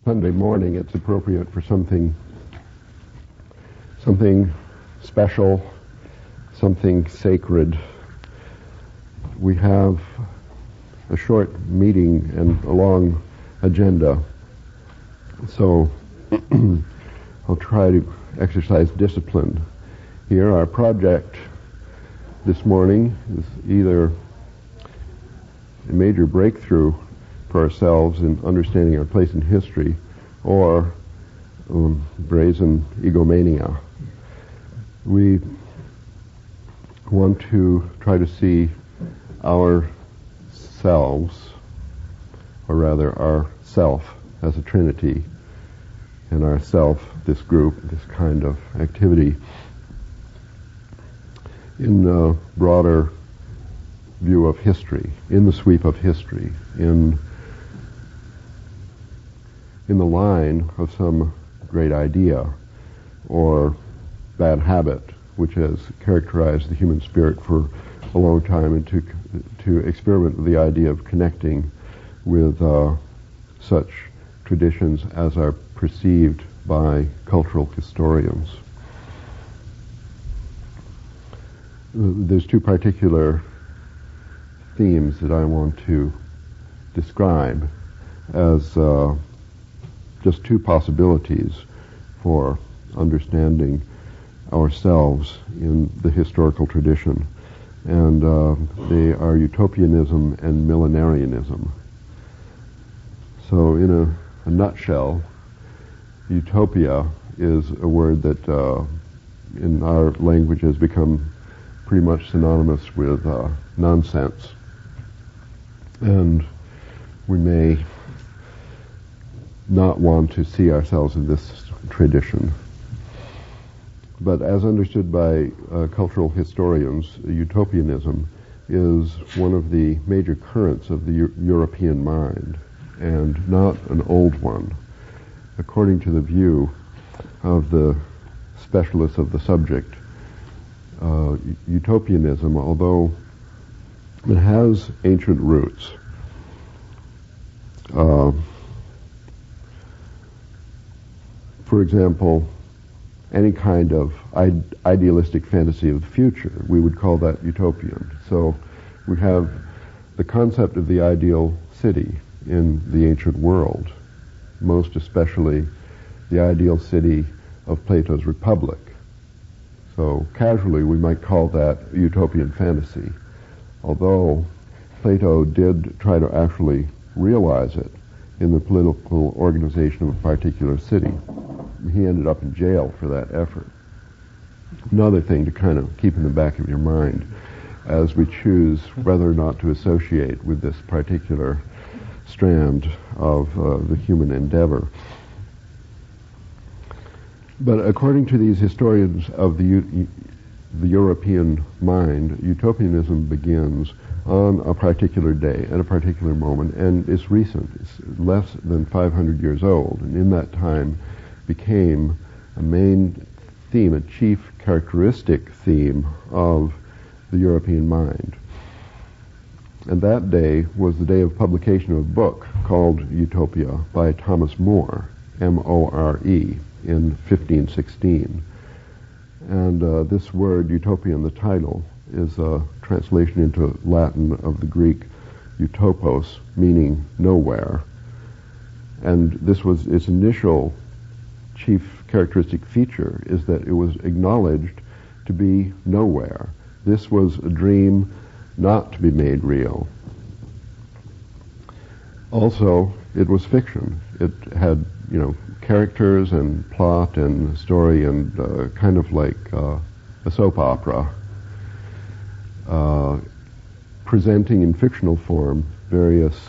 Sunday morning, it's appropriate for something special, something sacred. We have a short meeting and a long agenda, so I'll try to exercise discipline here. Our project this morning is either a major breakthrough for ourselves in understanding our place in history, or brazen egomania. We want to try to see ourselves, or rather our self, as a trinity, and ourself, this group, this kind of activity, in a broader view of history, in the sweep of history, in the line of some great idea or bad habit which has characterized the human spirit for a long time, and to experiment with the idea of connecting with such traditions as are perceived by cultural historians. There's two particular themes that I want to describe as just two possibilities for understanding ourselves in the historical tradition, and they are utopianism and millenarianism. So in a nutshell, utopia is a word that in our language has become pretty much synonymous with nonsense, and we may not want to see ourselves in this tradition. But as understood by cultural historians, utopianism is one of the major currents of the European mind, and not an old one. According to the view of the specialists of the subject, utopianism, although it has ancient roots, for example, any kind of idealistic fantasy of the future, we would call that utopian. So we have the concept of the ideal city in the ancient world, most especially the ideal city of Plato's Republic. So casually we might call that utopian fantasy, although Plato did try to actually realize it in the political organization of a particular city. He ended up in jail for that effort. Another thing to kind of keep in the back of your mind as we choose whether or not to associate with this particular strand of the human endeavor. But according to these historians of the European mind, utopianism begins on a particular day, at a particular moment, and it's recent. It's less than 500 years old, and in that time became a main theme, a chief characteristic theme of the European mind. And that day was the day of publication of a book called Utopia by Thomas More, M-O-R-E, in 1516. And this word, utopian, the title, is a translation into Latin of the Greek utopos, meaning nowhere. And this was its initial chief characteristic feature, is that it was acknowledged to be nowhere. This was a dream not to be made real. Also, it was fiction. It had, characters and plot and story and kind of like a soap opera, presenting in fictional form various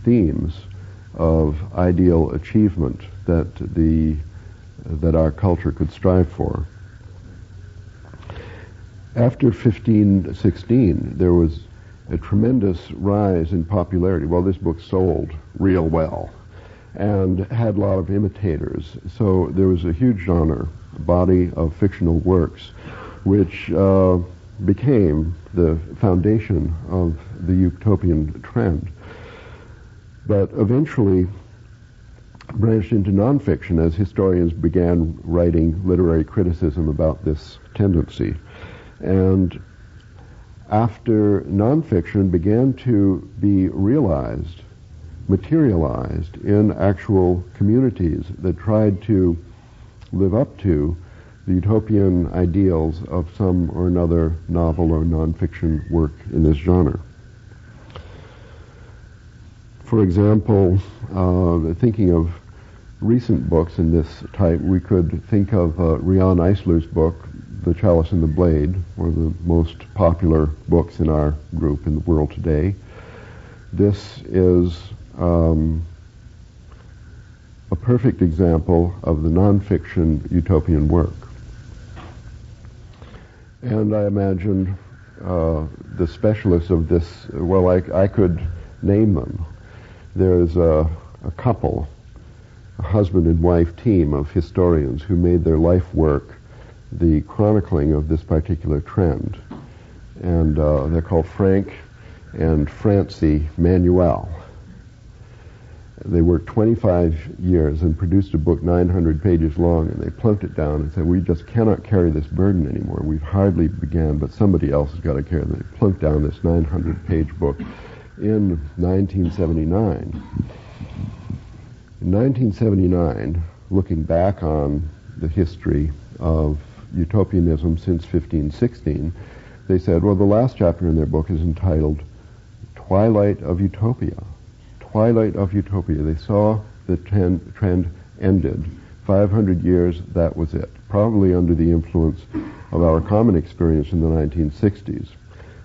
themes of ideal achievement that our culture could strive for. After 1516, there was a tremendous rise in popularity. Well, this book sold real well and had a lot of imitators. So there was a huge genre, body of fictional works, which became the foundation of the utopian trend. But eventually, branched into nonfiction as historians began writing literary criticism about this tendency. And after nonfiction began to be realized, materialized in actual communities that tried to live up to the utopian ideals of some or another novel or nonfiction work in this genre. For example, thinking of recent books in this type, we could think of Rian Eisler's book, The Chalice and the Blade, one of the most popular books in our group in the world today. This is a perfect example of the nonfiction utopian work. And I imagined the specialists of this, well, I could name them. There's a couple, a husband and wife team of historians who made their life work the chronicling of this particular trend. And they're called Frank and Francie Manuel. They worked 25 years and produced a book 900 pages long, and they plunked it down and said, we just cannot carry this burden anymore. We've hardly began, but somebody else has got to carry it. They plunked down this 900-page book in 1979. In 1979, looking back on the history of utopianism since 1516, they said, well, the last chapter in their book is entitled Twilight of Utopia. Twilight of Utopia. They saw the trend ended. 500 years, that was it. Probably under the influence of our common experience in the 1960s,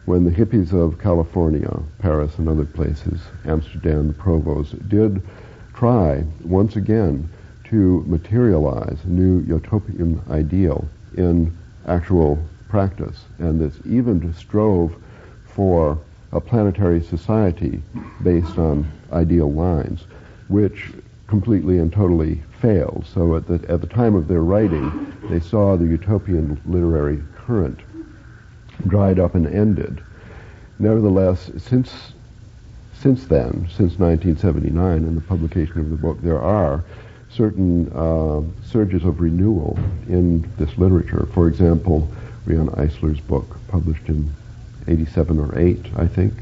when the hippies of California, Paris and other places, Amsterdam, Provost, did try once again to materialize a new utopian ideal in actual practice, and this even strove for a planetary society based on ideal lines, which completely and totally failed. So at the time of their writing, they saw the utopian literary current dried up and ended. Nevertheless, since then, since 1979 and the publication of the book, there are certain surges of renewal in this literature. For example, Rian Eisler's book, published in 87 or 8, I think.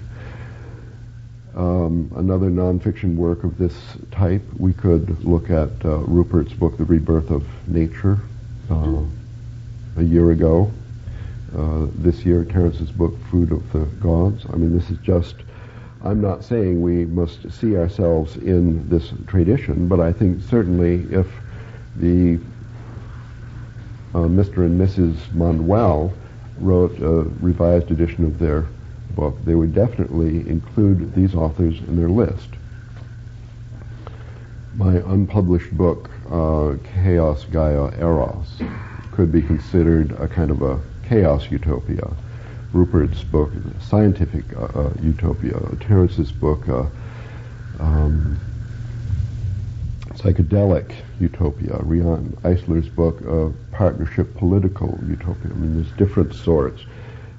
Another nonfiction work of this type, we could look at Rupert's book, The Rebirth of Nature, a year ago. This year, Terence's book, Food of the Gods. I mean, this is just, I'm not saying we must see ourselves in this tradition, but I think certainly if the Mr. and Mrs. Manuel wrote a revised edition of their book, they would definitely include these authors in their list. My unpublished book, Chaos, Gaia, Eros, could be considered a kind of a chaos utopia. Rupert's book, Scientific Utopia. Terence's book, Psychedelic Utopia. Rian Eisler's book, Partnership Political Utopia. I mean, there's different sorts.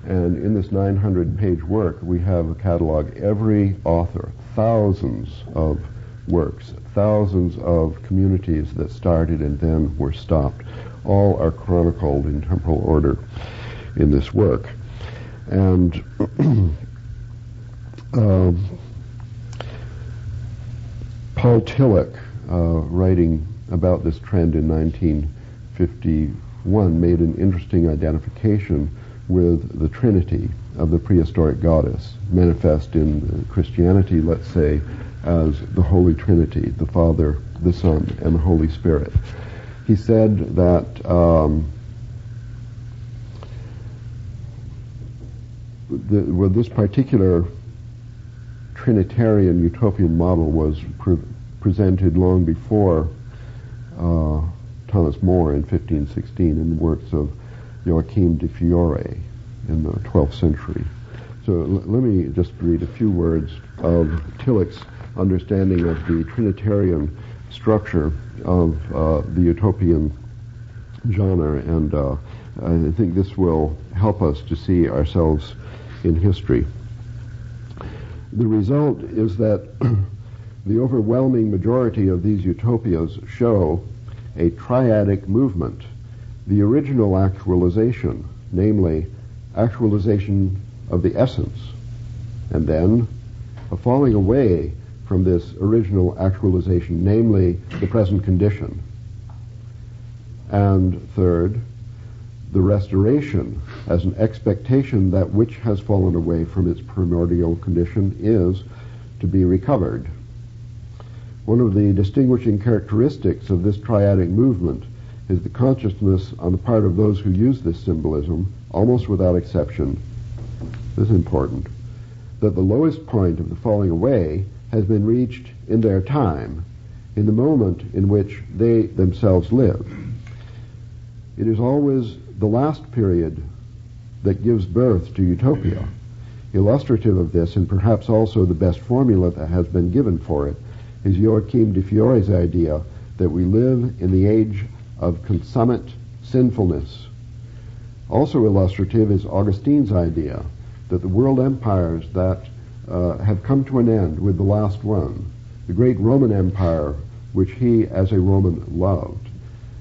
And in this 900-page work, we have a catalog. Every author, thousands of works, thousands of communities that started and then were stopped, all are chronicled in temporal order in this work. And Paul Tillich, writing about this trend in 1951, made an interesting identification with the Trinity of the prehistoric goddess, manifest in Christianity, let's say, as the Holy Trinity, the Father, the Son, and the Holy Spirit. He said that this particular Trinitarian utopian model was presented long before Thomas More in 1516 in the works of Joachim de Fiore in the 12th century. So let me just read a few words of Tillich's understanding of the Trinitarian structure of the utopian genre, and I think this will help us to see ourselves in history. The result is that The overwhelming majority of these utopias show a triadic movement, the original actualization, namely actualization of the essence, and then a falling away from this original actualization, namely the present condition. And third, the restoration as an expectation that which has fallen away from its primordial condition is to be recovered. One of the distinguishing characteristics of this triadic movement is the consciousness on the part of those who use this symbolism, almost without exception, this is important, that the lowest point of the falling away has been reached in their time, in the moment in which they themselves live. It is always the last period that gives birth to utopia. Illustrative of this, and perhaps also the best formula that has been given for it, is Joachim de Fiore's idea that we live in the age of consummate sinfulness. Also illustrative is Augustine's idea that the world empires that have come to an end with the last one, the great Roman Empire, which he as a Roman loved,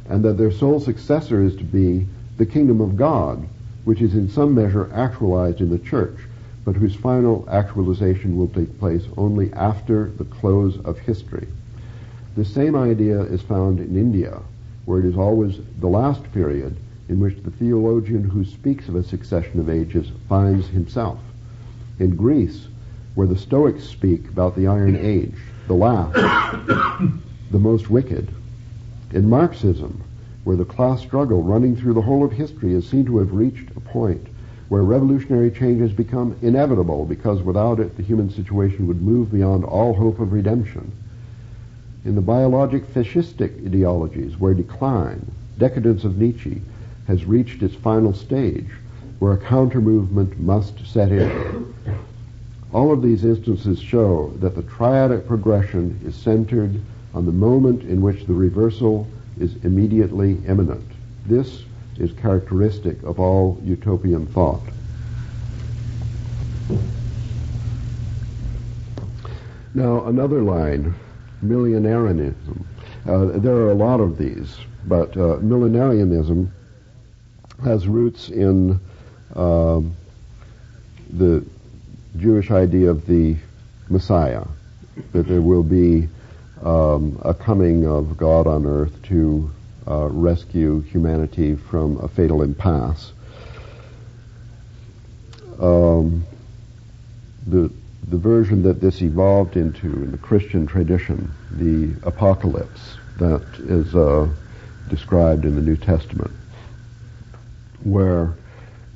and that their sole successor is to be the kingdom of God, which is in some measure actualized in the church, but whose final actualization will take place only after the close of history. The same idea is found in India, where it is always the last period in which the theologian who speaks of a succession of ages finds himself. In Greece, where the Stoics speak about the Iron Age, the last, the most wicked. In Marxism, where the class struggle running through the whole of history is seen to have reached a point where revolutionary changes become inevitable, because without it the human situation would move beyond all hope of redemption. In the biologic fascistic ideologies, where decline, decadence of Nietzsche, has reached its final stage, where a counter-movement must set in. All of these instances show that the triadic progression is centered on the moment in which the reversal is immediately imminent. This is characteristic of all utopian thought. Now, another line, millenarianism. There are a lot of these, but millenarianism has roots in the Jewish idea of the Messiah, that there will be a coming of God on earth to rescue humanity from a fatal impasse. The version that this evolved into in the Christian tradition, the apocalypse that is described in the New Testament, where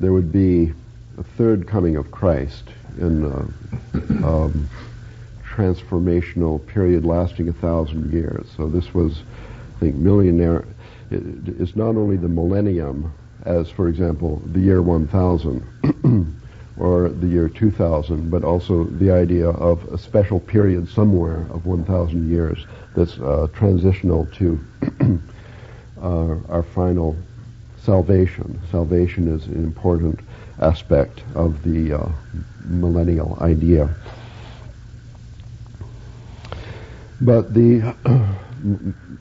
there would be a third coming of Christ in a transformational period lasting 1,000 years. So this was, I think, it's not only the millennium, as, for example, the year 1000 or the year 2000, but also the idea of a special period somewhere of 1,000 years that's transitional to our final salvation. Salvation is an important aspect of the millennial idea. But the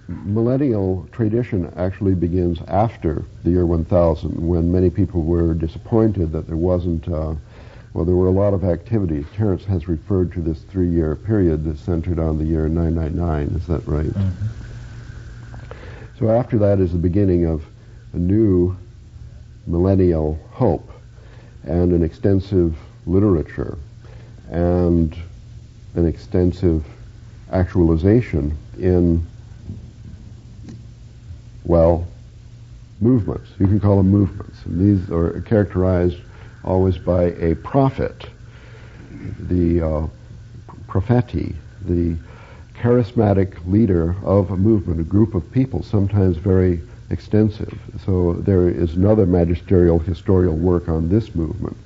millennial tradition actually begins after the year 1000, when many people were disappointed that there wasn't, there were a lot of activities. Terence has referred to this 3-year period that's centered on the year 999, is that right? Mm-hmm. So after that is the beginning of a new millennial hope and an extensive literature and an extensive actualization in, movements. You can call them movements. And these are characterized always by a prophet, the propheti, the charismatic leader of a movement, a group of people, sometimes very extensive. So there is another magisterial historical work on this movement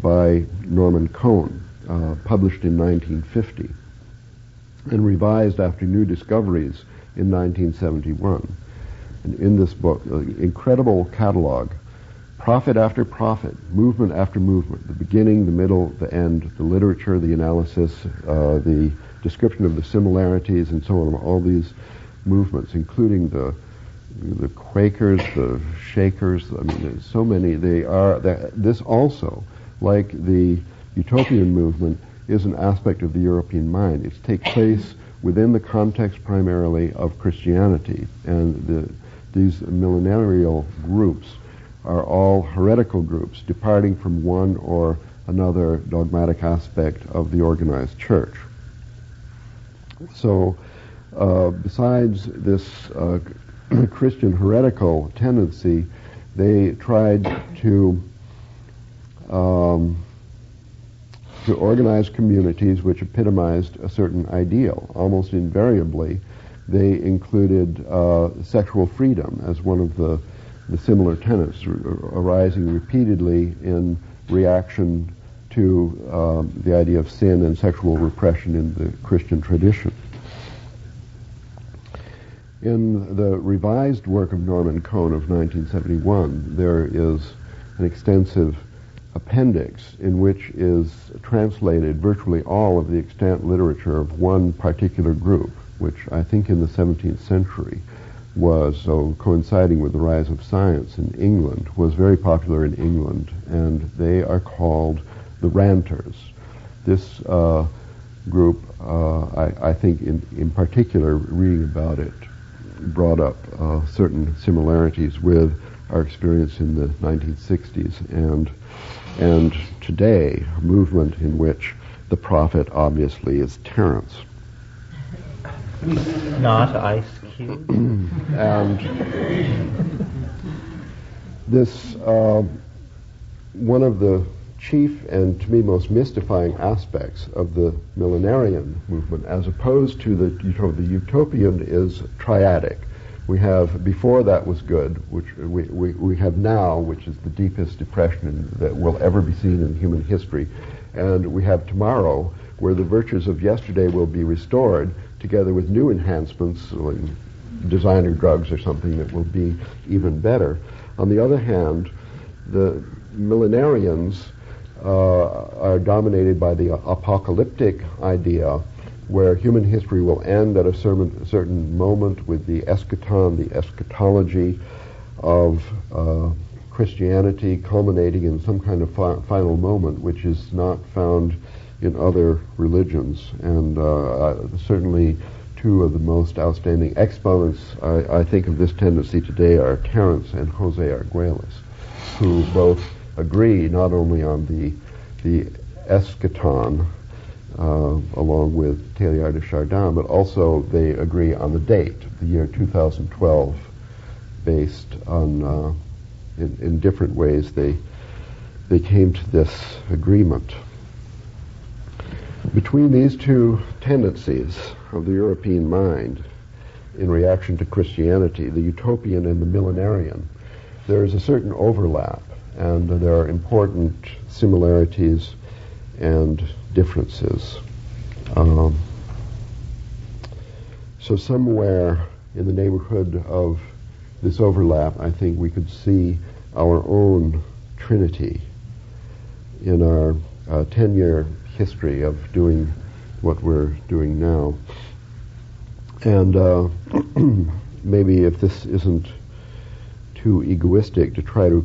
by Norman Cohn, published in 1950 and revised after new discoveries in 1971. And in this book, an incredible catalog prophet after prophet, movement after movement, the beginning, the middle, the end, the literature, the analysis, the description of the similarities, and so on, all these movements, including the Quakers, the Shakers. I mean, there's so many. This also, like the Utopian movement, is an aspect of the European mind. It takes place within the context primarily of Christianity, and these millenarial groups are all heretical groups, departing from one or another dogmatic aspect of the organized church. So, besides this Christian heretical tendency, they tried to organize communities which epitomized a certain ideal. Almost invariably, they included sexual freedom as one of the similar tenets, arising repeatedly in reaction to the idea of sin and sexual repression in the Christian tradition. In the revised work of Norman Cohn of 1971, there is an extensive appendix in which is translated virtually all of the extant literature of one particular group, which I think in the 17th century was, so coinciding with the rise of science in England, was very popular in England, and they are called the Ranters. This group, I think in particular, reading about it, brought up certain similarities with our experience in the 1960s and today, a movement in which the prophet obviously is Terence. Not Ice Cube. And this, one of the chief and to me most mystifying aspects of the millenarian movement, as opposed to the Utopian, is triadic. We have, before that was good, which we have now, which is the deepest depression that will ever be seen in human history, and we have tomorrow, where the virtues of yesterday will be restored, together with new enhancements, like designer drugs or something that will be even better. On the other hand, the millenarians are dominated by the apocalyptic idea, where human history will end at a certain moment with the eschaton, the eschatology of Christianity, culminating in some kind of final moment, which is not found in other religions. And certainly two of the most outstanding exponents, I think, of this tendency today are Terence and Jose Arguelles, who both agree not only on the eschaton, along with Teilhard de Chardin, but also they agree on the date, the year 2012, based on, in different ways, they came to this agreement. Between these two tendencies of the European mind in reaction to Christianity, the Utopian and the millenarian, there is a certain overlap, and there are important similarities and differences. So somewhere in the neighborhood of this overlap, I think we could see our own trinity in our 10-year history of doing what we're doing now. And maybe if this isn't too egoistic to try to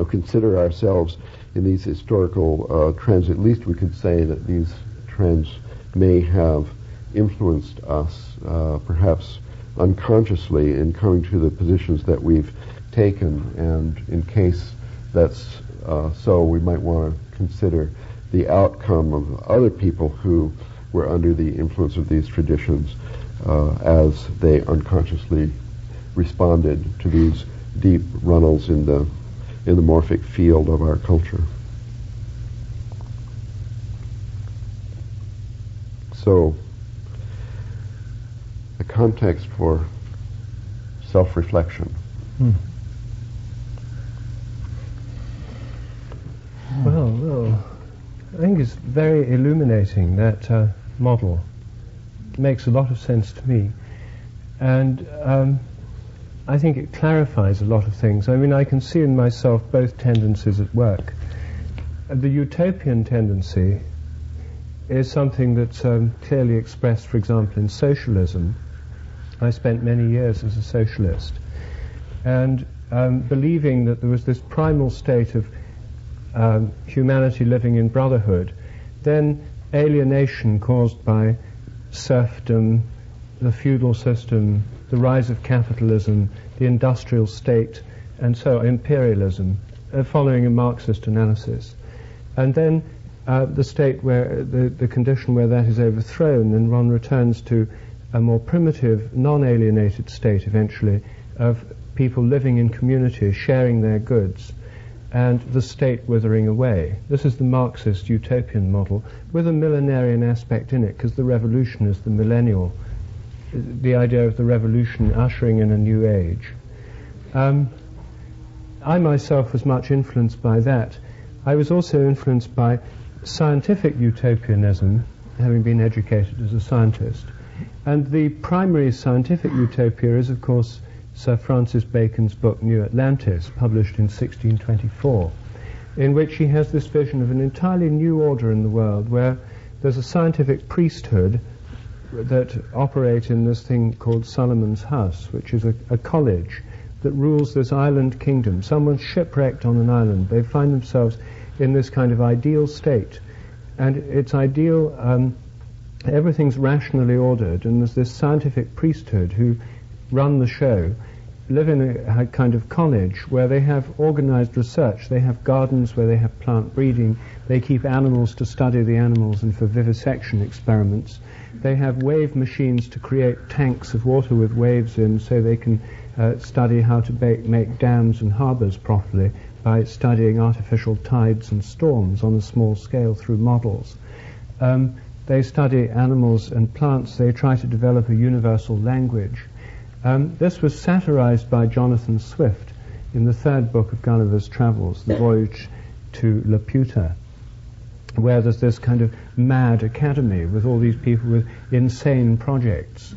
consider ourselves in these historical trends, at least we could say that these trends may have influenced us, perhaps unconsciously, in coming to the positions that we've taken. And in case that's so, we might want to consider the outcome of other people who were under the influence of these traditions as they unconsciously responded to these deep runnels in the morphic field of our culture. So, the context for self-reflection. Well, I think it's very illuminating, that model. It makes a lot of sense to me. And I think it clarifies a lot of things. I mean, I can see in myself both tendencies at work. The utopian tendency is something that's clearly expressed, for example, in socialism. I spent many years as a socialist, and believing that there was this primal state of humanity living in brotherhood, then alienation caused by serfdom, the feudal system, the rise of capitalism, the industrial state, and so imperialism, following a Marxist analysis. And then the state where, the condition where that is overthrown, and one returns to a more primitive, non-alienated state eventually of people living in community, sharing their goods, and the state withering away. This is the Marxist utopian model with a millenarian aspect in it, because the revolution is the millennial, the idea of the revolution ushering in a new age. I myself was much influenced by that. I was also influenced by scientific utopianism, having been educated as a scientist. And the primary scientific utopia is, of course, Sir Francis Bacon's book New Atlantis, published in 1624, in which he has this vision of an entirely new order in the world, where there's a scientific priesthood that operate in this thing called Solomon's House, which is a college that rules this island kingdom. Someone's shipwrecked on an island. They find themselves in this kind of ideal state, and it's ideal, everything's rationally ordered, and there's this scientific priesthood who run the show, live in a kind of college where they have organized research. They have gardens where they have plant breeding. They keep animals to study the animals and for vivisection experiments. They have wave machines to create tanks of water with waves in, so they can study how to make dams and harbors properly by studying artificial tides and storms on a small scale through models. They study animals and plants. They try to develop a universal language. This was satirized by Jonathan Swift in the third book of Gulliver's Travels, The Voyage to Laputa, where there's this kind of mad academy with all these people with insane projects,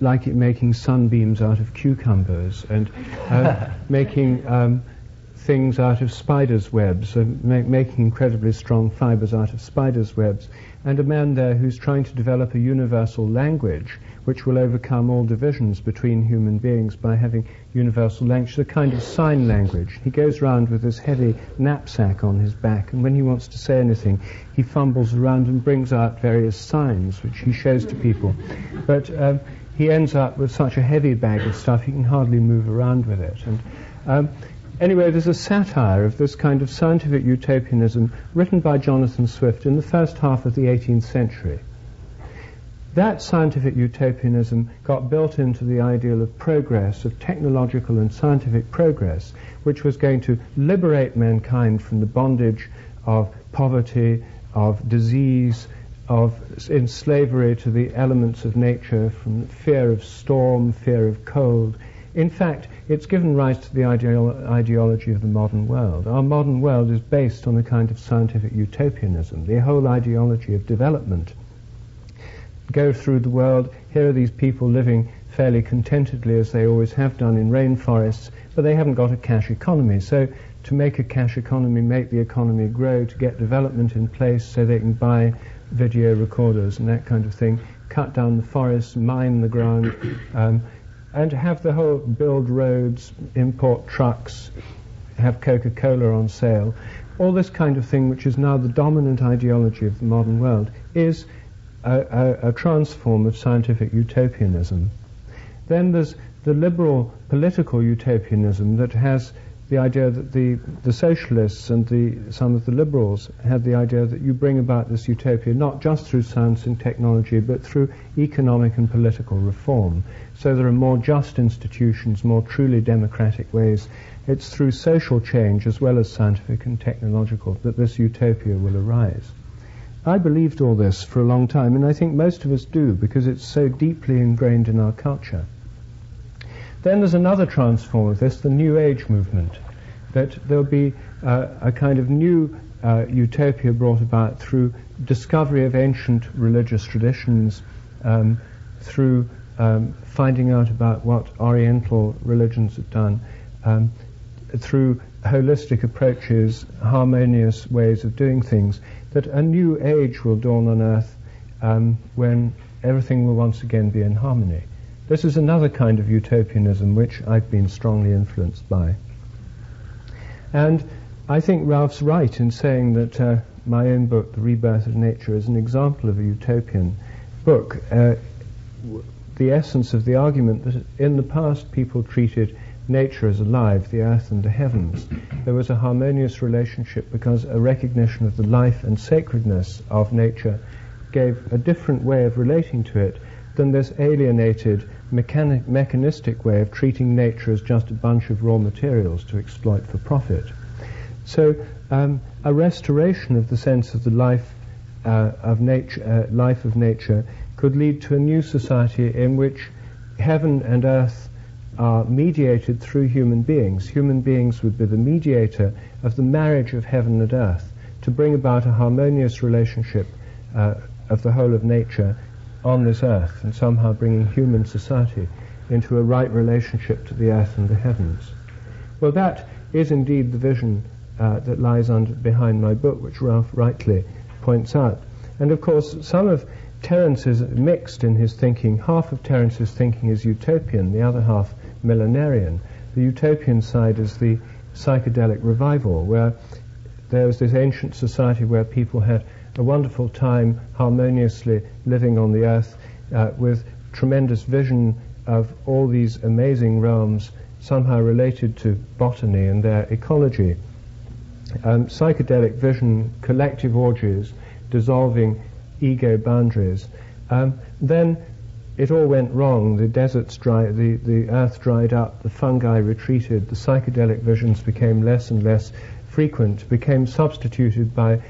like making sunbeams out of cucumbers, and making things out of spiders' webs, making incredibly strong fibers out of spiders' webs, and a man there who's trying to develop a universal language which will overcome all divisions between human beings by having universal language, a kind of sign language. He goes around with this heavy knapsack on his back, and when he wants to say anything, he fumbles around and brings out various signs which he shows to people. But he ends up with such a heavy bag of stuff he can hardly move around with it. And anyway, there's a satire of this kind of scientific utopianism written by Jonathan Swift in the first half of the 18th century. That scientific utopianism got built into the ideal of progress, of technological and scientific progress, which was going to liberate mankind from the bondage of poverty, of disease, of in slavery to the elements of nature, from fear of storm, fear of cold. In fact, it's given rise to the ideology of the modern world. Our modern world is based on a kind of scientific utopianism, the whole ideology of development. Go through the world, here are these people living fairly contentedly, as they always have done, in rainforests, but they haven't got a cash economy. So to make a cash economy, make the economy grow, to get development in place so they can buy video recorders and that kind of thing, cut down the forests, mine the ground, and have the whole, build roads, import trucks, have Coca-Cola on sale. All this kind of thing, which is now the dominant ideology of the modern world, is a transform of scientific utopianism. Then there's the liberal political utopianism that has the idea that the socialists and some of the liberals had the idea that you bring about this utopia not just through science and technology, but through economic and political reform. So there are more just institutions, more truly democratic ways. It's through social change as well as scientific and technological that this utopia will arise. I believed all this for a long time, and I think most of us do, because it's so deeply ingrained in our culture. Then there's another transform of this, the New Age movement, that there'll be a kind of new utopia brought about through discovery of ancient religious traditions, through finding out about what Oriental religions have done through holistic approaches, harmonious ways of doing things, that a new age will dawn on Earth when everything will once again be in harmony. This is another kind of utopianism which I've been strongly influenced by. And I think Ralph's right in saying that my own book, The Rebirth of Nature, is an example of a utopian book. The essence of the argument that in the past people treated nature as alive, the earth and the heavens. There was a harmonious relationship because a recognition of the life and sacredness of nature gave a different way of relating to it than this alienated, mechanistic way of treating nature as just a bunch of raw materials to exploit for profit. So a restoration of the sense of the life of nature could lead to a new society in which heaven and earth are mediated through human beings. Human beings would be the mediator of the marriage of heaven and earth to bring about a harmonious relationship of the whole of nature on this earth, and somehow bringing human society into a right relationship to the earth and the heavens. Well, that is indeed the vision that lies behind my book, which Ralph rightly points out. And of course, some of Terence is mixed in his thinking. Half of Terence's thinking is utopian, the other half millenarian. The utopian side is the psychedelic revival, where there was this ancient society where people had a wonderful time harmoniously living on the earth with tremendous vision of all these amazing realms somehow related to botany and their ecology. Psychedelic vision, collective orgies, dissolving ego boundaries. Then it all went wrong. The deserts dried, the earth dried up, the fungi retreated, the psychedelic visions became less and less frequent, became substituted by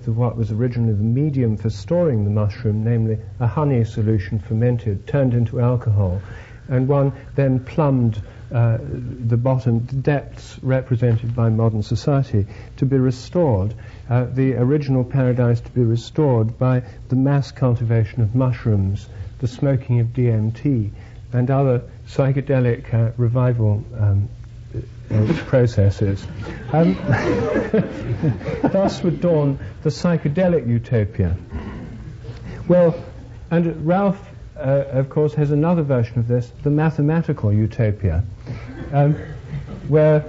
what was originally the medium for storing the mushroom, namely a honey solution fermented, turned into alcohol, and one then plumbed the bottom, the depths represented by modern society, to be restored, the original paradise to be restored by the mass cultivation of mushrooms, the smoking of DMT, and other psychedelic revival processes. Thus would dawn the psychedelic utopia. Well, and Ralph, of course, has another version of this, the mathematical utopia, where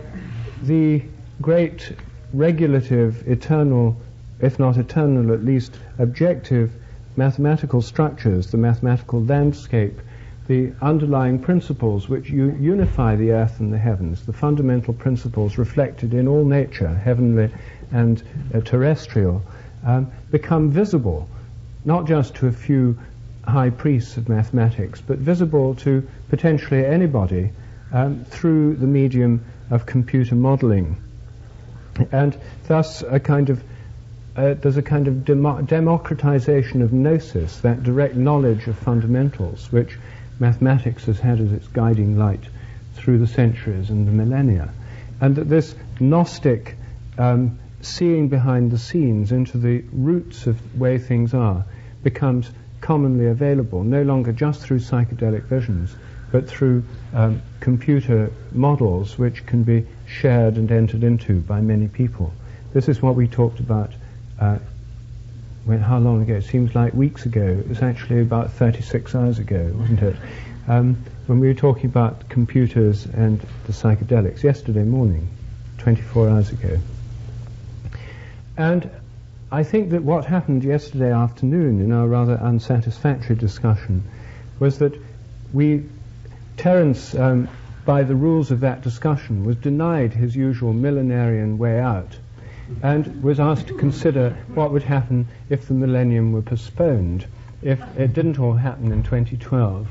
the great regulative, eternal, if not eternal, at least objective mathematical structures, the mathematical landscape, the underlying principles which unify the earth and the heavens, the fundamental principles reflected in all nature, heavenly and terrestrial, become visible, not just to a few high priests of mathematics, but visible to potentially anybody through the medium of computer modeling. And thus there's a kind of democratization of gnosis, that direct knowledge of fundamentals, which mathematics has had as its guiding light through the centuries and the millennia. And that this Gnostic seeing behind the scenes into the roots of the way things are becomes commonly available, no longer just through psychedelic visions, but through computer models which can be shared and entered into by many people. This is what we talked about how long ago? It seems like weeks ago. It was actually about 36 hours ago, wasn't it? When we were talking about computers and the psychedelics, yesterday morning, 24 hours ago. And I think that what happened yesterday afternoon in our rather unsatisfactory discussion was that Terence, by the rules of that discussion, was denied his usual millenarian way out, and was asked to consider what would happen if the millennium were postponed, if it didn't all happen in 2012.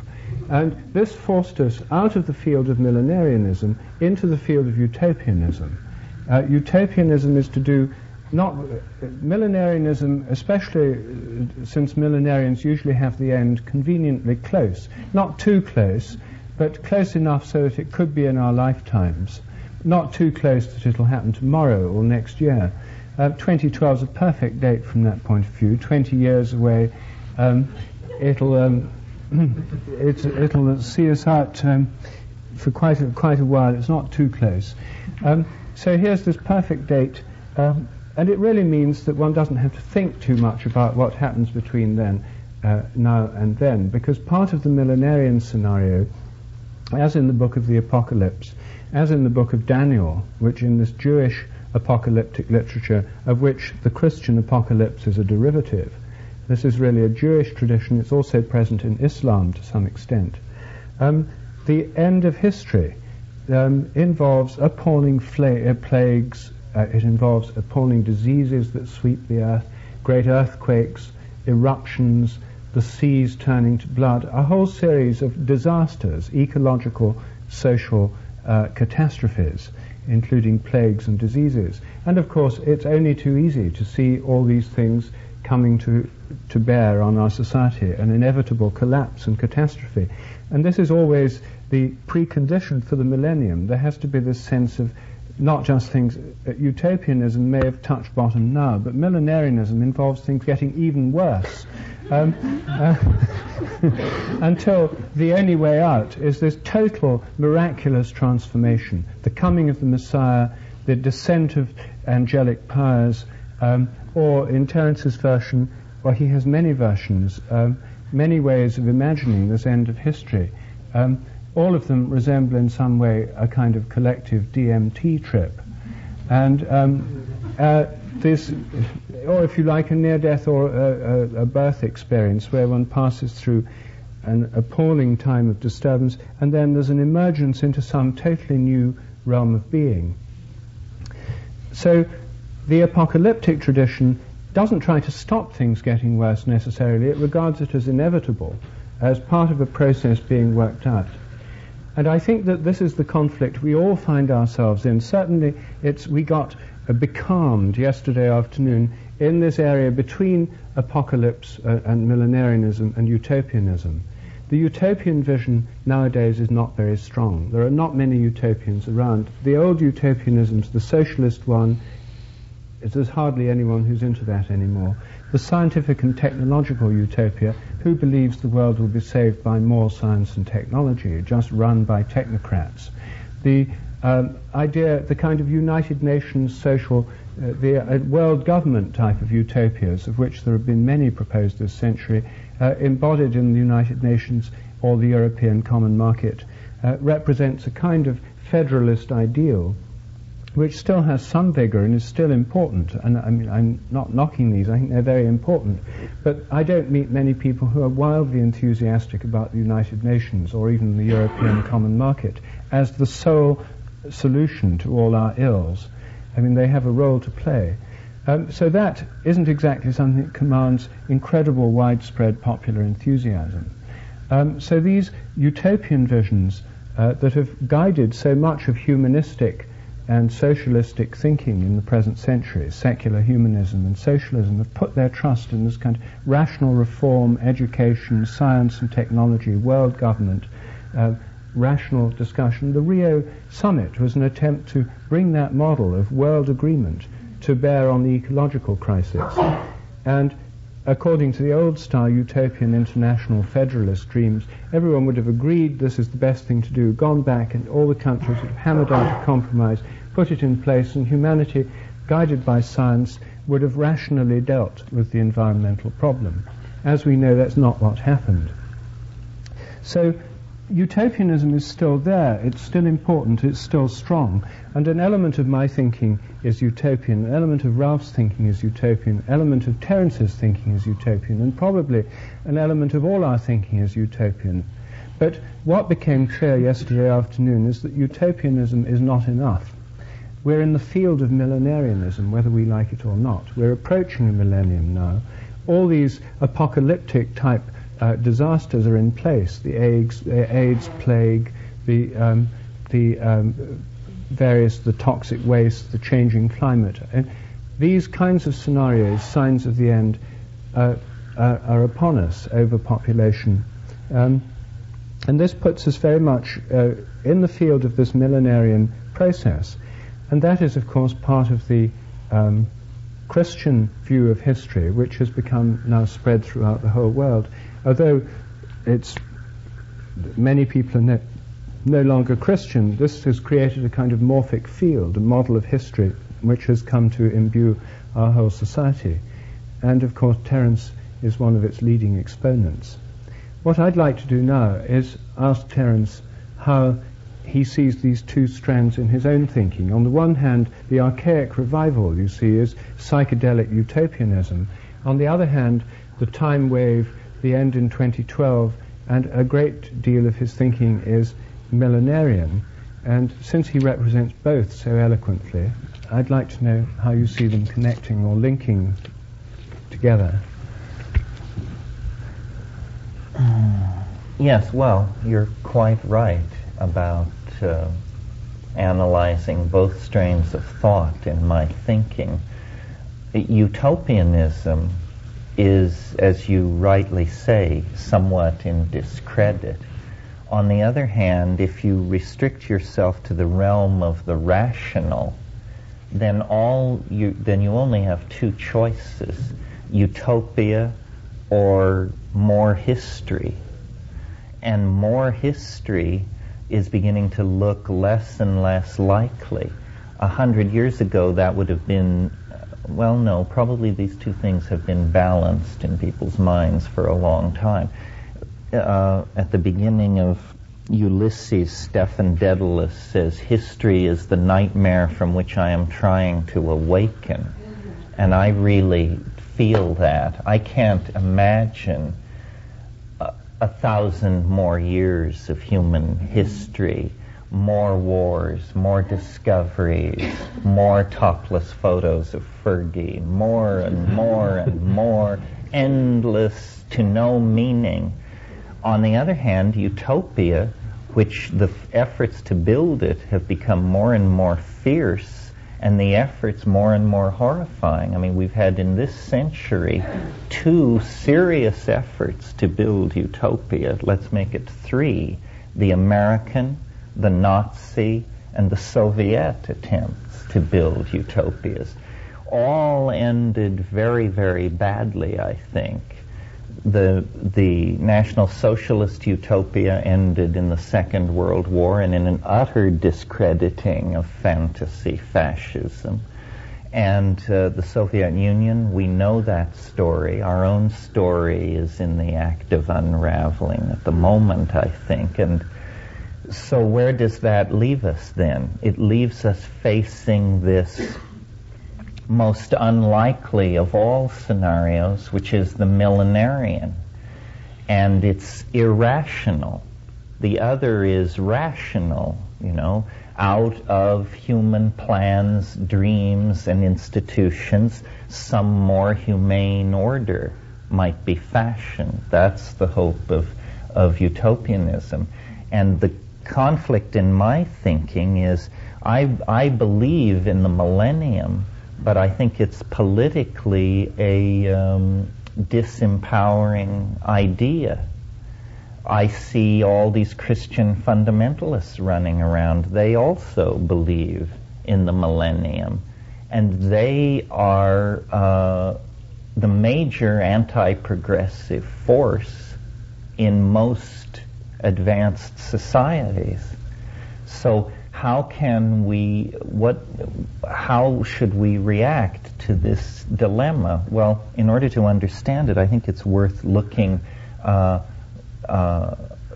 And this forced us out of the field of millenarianism into the field of utopianism. Utopianism is to do millenarianism, especially since millenarians usually have the end conveniently close, not too close, but close enough so that it could be in our lifetimes. Not too close that it'll happen tomorrow or next year. 2012 is a perfect date from that point of view. 20 years away, it'll it'll see us out for quite a while. It's not too close. So here's this perfect date, and it really means that one doesn't have to think too much about what happens between now and then, because part of the millenarian scenario, as in the book of the Apocalypse, as in the book of Daniel, which in this Jewish apocalyptic literature, of which the Christian apocalypse is a derivative. This is really a Jewish tradition. It's also present in Islam to some extent. The end of history involves appalling plagues. It involves appalling diseases that sweep the earth, great earthquakes, eruptions, the seas turning to blood, a whole series of disasters, ecological, social catastrophes, including plagues and diseases. And of course, it's only too easy to see all these things coming to bear on our society, an inevitable collapse and catastrophe. And this is always the precondition for the millennium. There has to be this sense of not just things, utopianism may have touched bottom now, but millenarianism involves things getting even worse. Until the only way out is this total miraculous transformation, the coming of the Messiah, the descent of angelic powers, or in Terence's version, well, he has many versions, many ways of imagining this end of history. All of them resemble in some way a kind of collective DMT trip. And this, or if you like, a near-death or a birth experience where one passes through an appalling time of disturbance, and then there's an emergence into some totally new realm of being. So the apocalyptic tradition doesn't try to stop things getting worse necessarily. It regards it as inevitable, as part of a process being worked out. And I think that this is the conflict we all find ourselves in. Certainly we got becalmed yesterday afternoon in this area between apocalypse and millenarianism and utopianism. The utopian vision nowadays is not very strong. There are not many utopians around. The old utopianisms, the socialist one, there's hardly anyone who's into that anymore. The scientific and technological utopia, who believes the world will be saved by more science and technology, just run by technocrats. The idea, the kind of United Nations social, the world government type of utopias, of which there have been many proposed this century, embodied in the United Nations or the European Common Market, represents a kind of federalist ideal which still has some vigor and is still important. And I mean, I'm not knocking these, I think they're very important. But I don't meet many people who are wildly enthusiastic about the United Nations or even the European Common Market as the sole solution to all our ills. I mean, they have a role to play. So that isn't exactly something that commands incredible widespread popular enthusiasm. So these utopian visions that have guided so much of humanistic and socialistic thinking in the present century, secular humanism and socialism, have put their trust in this kind of rational reform, education, science and technology, world government, rational discussion. The Rio summit was an attempt to bring that model of world agreement to bear on the ecological crisis. And according to the old-style utopian international federalist dreams, everyone would have agreed this is the best thing to do, gone back, and all the countries would have hammered out a compromise, put it in place, and humanity, guided by science, would have rationally dealt with the environmental problem. As we know, that's not what happened. So utopianism is still there, it's still important, it's still strong, and an element of my thinking is utopian, an element of Ralph's thinking is utopian, an element of Terence's thinking is utopian, and probably an element of all our thinking is utopian. But what became clear yesterday afternoon is that utopianism is not enough. We're in the field of millenarianism, whether we like it or not. We're approaching a millennium now. All these apocalyptic type disasters are in place, the AIDS plague, the toxic waste, the changing climate. And these kinds of scenarios, signs of the end, are upon us, overpopulation. And this puts us very much in the field of this millenarian process. And that is, of course, part of the Christian view of history, which has become now spread throughout the whole world. Although it's many people are no longer Christian. This has created a kind of morphic field, a model of history, which has come to imbue our whole society. And of course, Terence is one of its leading exponents. What I'd like to do now is ask Terence how he sees these two strands in his own thinking. On the one hand, the archaic revival, you see, is psychedelic utopianism. On the other hand, the time wave, the end in 2012, and a great deal of his thinking is millenarian. And since he represents both so eloquently, I'd like to know how you see them connecting or linking together. Yes, well, you're quite right about analyzing both strains of thought in my thinking. Utopianism is, as you rightly say, somewhat in discredit. On the other hand, if you restrict yourself to the realm of the rational, then you only have two choices: utopia or more history. And more history is beginning to look less and less likely. 100 years ago, that would have been, well, no, probably these two things have been balanced in people's minds for a long time. At the beginning of Ulysses, Stephen Dedalus says, "History is the nightmare from which I am trying to awaken." And I really feel that. I can't imagine 1,000 more years of human history, more wars, more discoveries, more topless photos of Fergie, more and more and more, endless to no meaning. On the other hand, utopia, which the efforts to build it have become more and more fierce, and the efforts more and more horrifying. I mean, we've had in this century 2 serious efforts to build utopia. Let's make it 3. The American, the Nazi, and the Soviet attempts to build utopias. All ended very, very badly, I think. The National Socialist utopia ended in the Second World War and in an utter discrediting of fantasy fascism. And the Soviet Union, we know that story. Our own story is in the act of unraveling at the moment, I think. And so where does that leave us then? It leaves us facing this most unlikely of all scenarios, which is the millenarian. And it's irrational. The other is rational, out of human plans, dreams, and institutions, some more humane order might be fashioned. That's the hope of utopianism. And the conflict in my thinking is, I believe in the millennium, but I think it's politically a disempowering idea. I see all these Christian fundamentalists running around. They also believe in the millennium, and they are the major anti-progressive force in most advanced societies. So how should we react to this dilemma? Well, in order to understand it, I think it's worth looking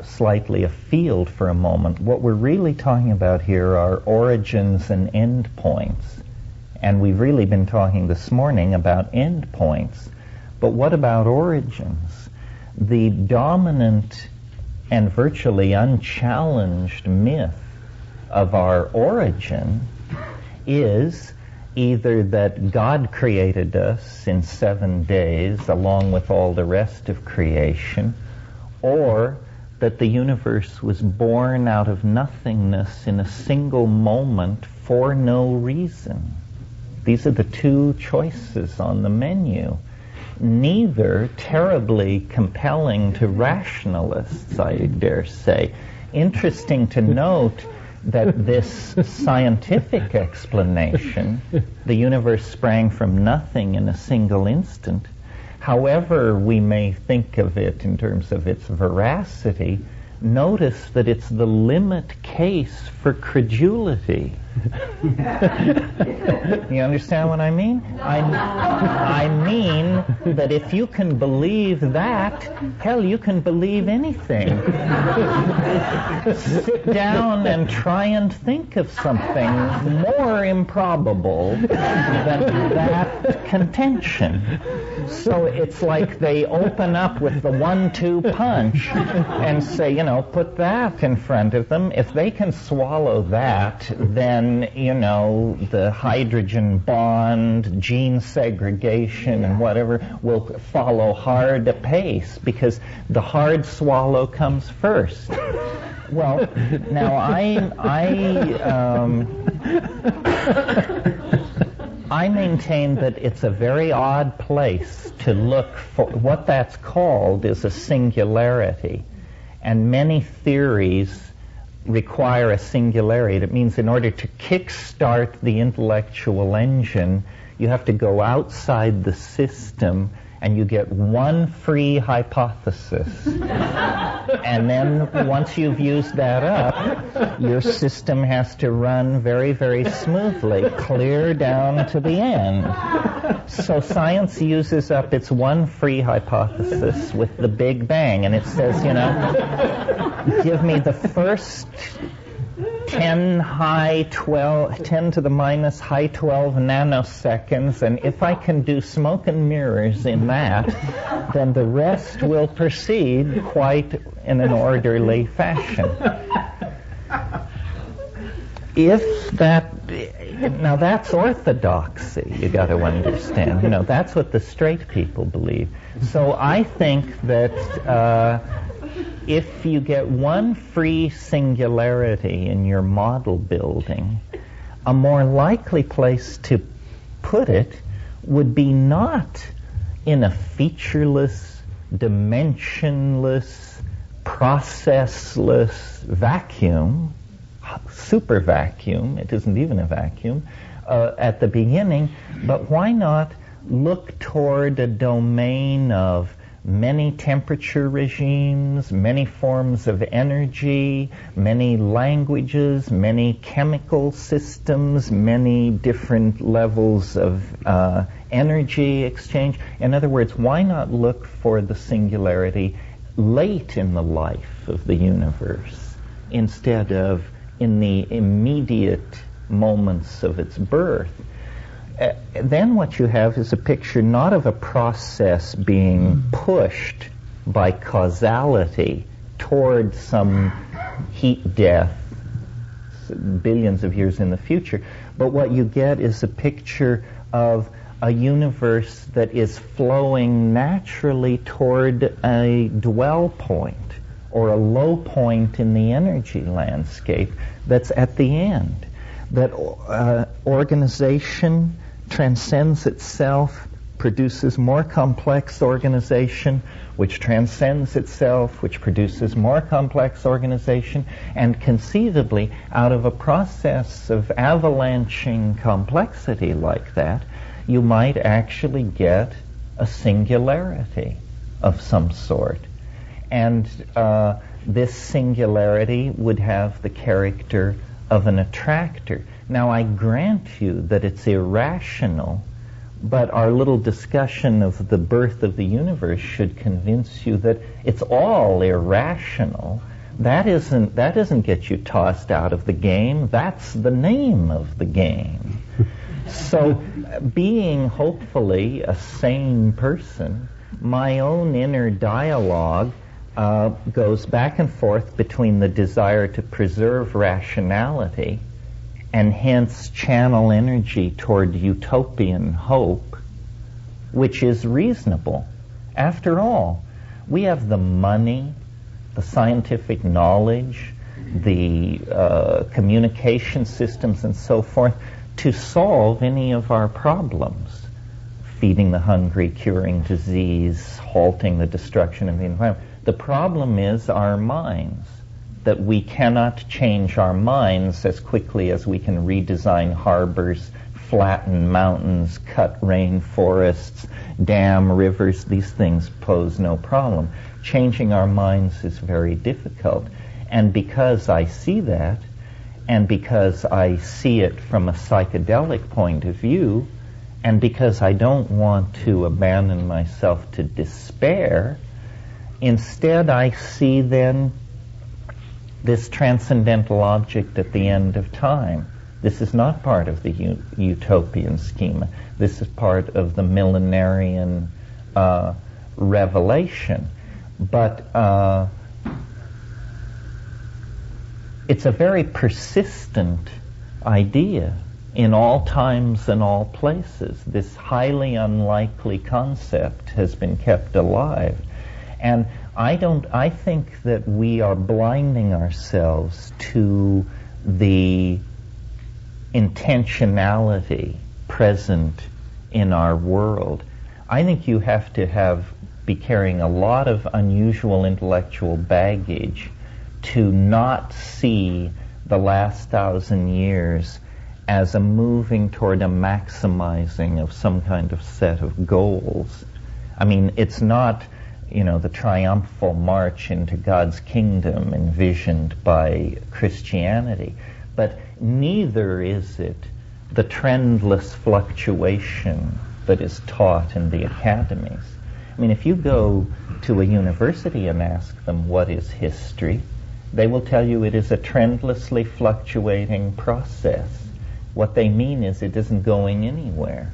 slightly afield for a moment. What we're really talking about here are origins and endpoints. And we've really been talking this morning about endpoints. But what about origins? The dominant and virtually unchallenged myth of our origin is either that God created us in 7 days along with all the rest of creation, or that the universe was born out of nothingness in a single moment for no reason. These are the two choices on the menu. Neither terribly compelling to rationalists, I dare say. Interesting to note that this scientific explanation, the universe sprang from nothing in a single instant, however we may think of it in terms of its veracity, notice that it's the limit case for credulity. You understand what I mean? I mean that if you can believe that, hell, you can believe anything. Sit down and try and think of something more improbable than that contention. So it's like they open up with the 1-2 punch and say, put that in front of them. If they can swallow that, then, the hydrogen bond, gene segregation, and whatever will follow hard apace, because the hard swallow comes first. Well, now I maintain that it's a very odd place to look for. What that's called is a singularity. And many theories require a singularity. It means in order to kickstart the intellectual engine, you have to go outside the system and you get one free hypothesis. And then once you've used that up, your system has to run very, very smoothly, clear down to the end. So science uses up its one free hypothesis with the Big Bang, and it says, give me the first 10 to the minus high 12 nanoseconds, and if I can do smoke and mirrors in that, then the rest will proceed quite in an orderly fashion. Now that's orthodoxy, you got to understand. That's what the straight people believe. So I think that if you get one free singularity in your model building, a more likely place to put it would be not in a featureless, dimensionless, processless vacuum, super vacuum, it isn't even a vacuum, at the beginning, but why not look toward a domain of many temperature regimes, many forms of energy, many languages, many chemical systems, many different levels of energy exchange. In other words, why not look for the singularity late in the life of the universe instead of in the immediate moments of its birth? Then what you have is a picture not of a process being pushed by causality toward some heat death billions of years in the future, but what you get is a picture of a universe that is flowing naturally toward a dwell point or a low point in the energy landscape that's at the end. That organization transcends itself, produces more complex organization, which transcends itself, which produces more complex organization, and conceivably, out of a process of avalanching complexity like that, you might actually get a singularity of some sort. And this singularity would have the character of an attractor. Now, I grant you that it's irrational, but our little discussion of the birth of the universe should convince you that it's all irrational. That doesn't get you tossed out of the game. That's the name of the game. So, being hopefully a sane person, my own inner dialogue goes back and forth between the desire to preserve rationality and hence channel energy toward utopian hope, which is reasonable. After all, we have the money, the scientific knowledge, the communication systems and so forth to solve any of our problems. Feeding the hungry, curing disease, halting the destruction of the environment. The problem is our minds. that we cannot change our minds as quickly as we can redesign harbors, flatten mountains, cut rainforests, dam rivers. These things pose no problem. Changing our minds is very difficult. And because I see that, and because I see it from a psychedelic point of view, and because I don't want to abandon myself to despair, instead I see then this transcendental object at the end of time. This is not part of the utopian schema. This is part of the millenarian revelation. But it's a very persistent idea in all times and all places. This highly unlikely concept has been kept alive. And I think that we are blinding ourselves to the intentionality present in our world. I think you have to be carrying a lot of unusual intellectual baggage to not see the last 1,000 years as a moving toward a maximizing of some kind of set of goals. I mean, it's not, the triumphal march into God's kingdom envisioned by Christianity, but neither is it the trendless fluctuation that is taught in the academies. I mean, if you go to a university and ask them what is history, they will tell you it is a trendlessly fluctuating process. What they mean is it isn't going anywhere.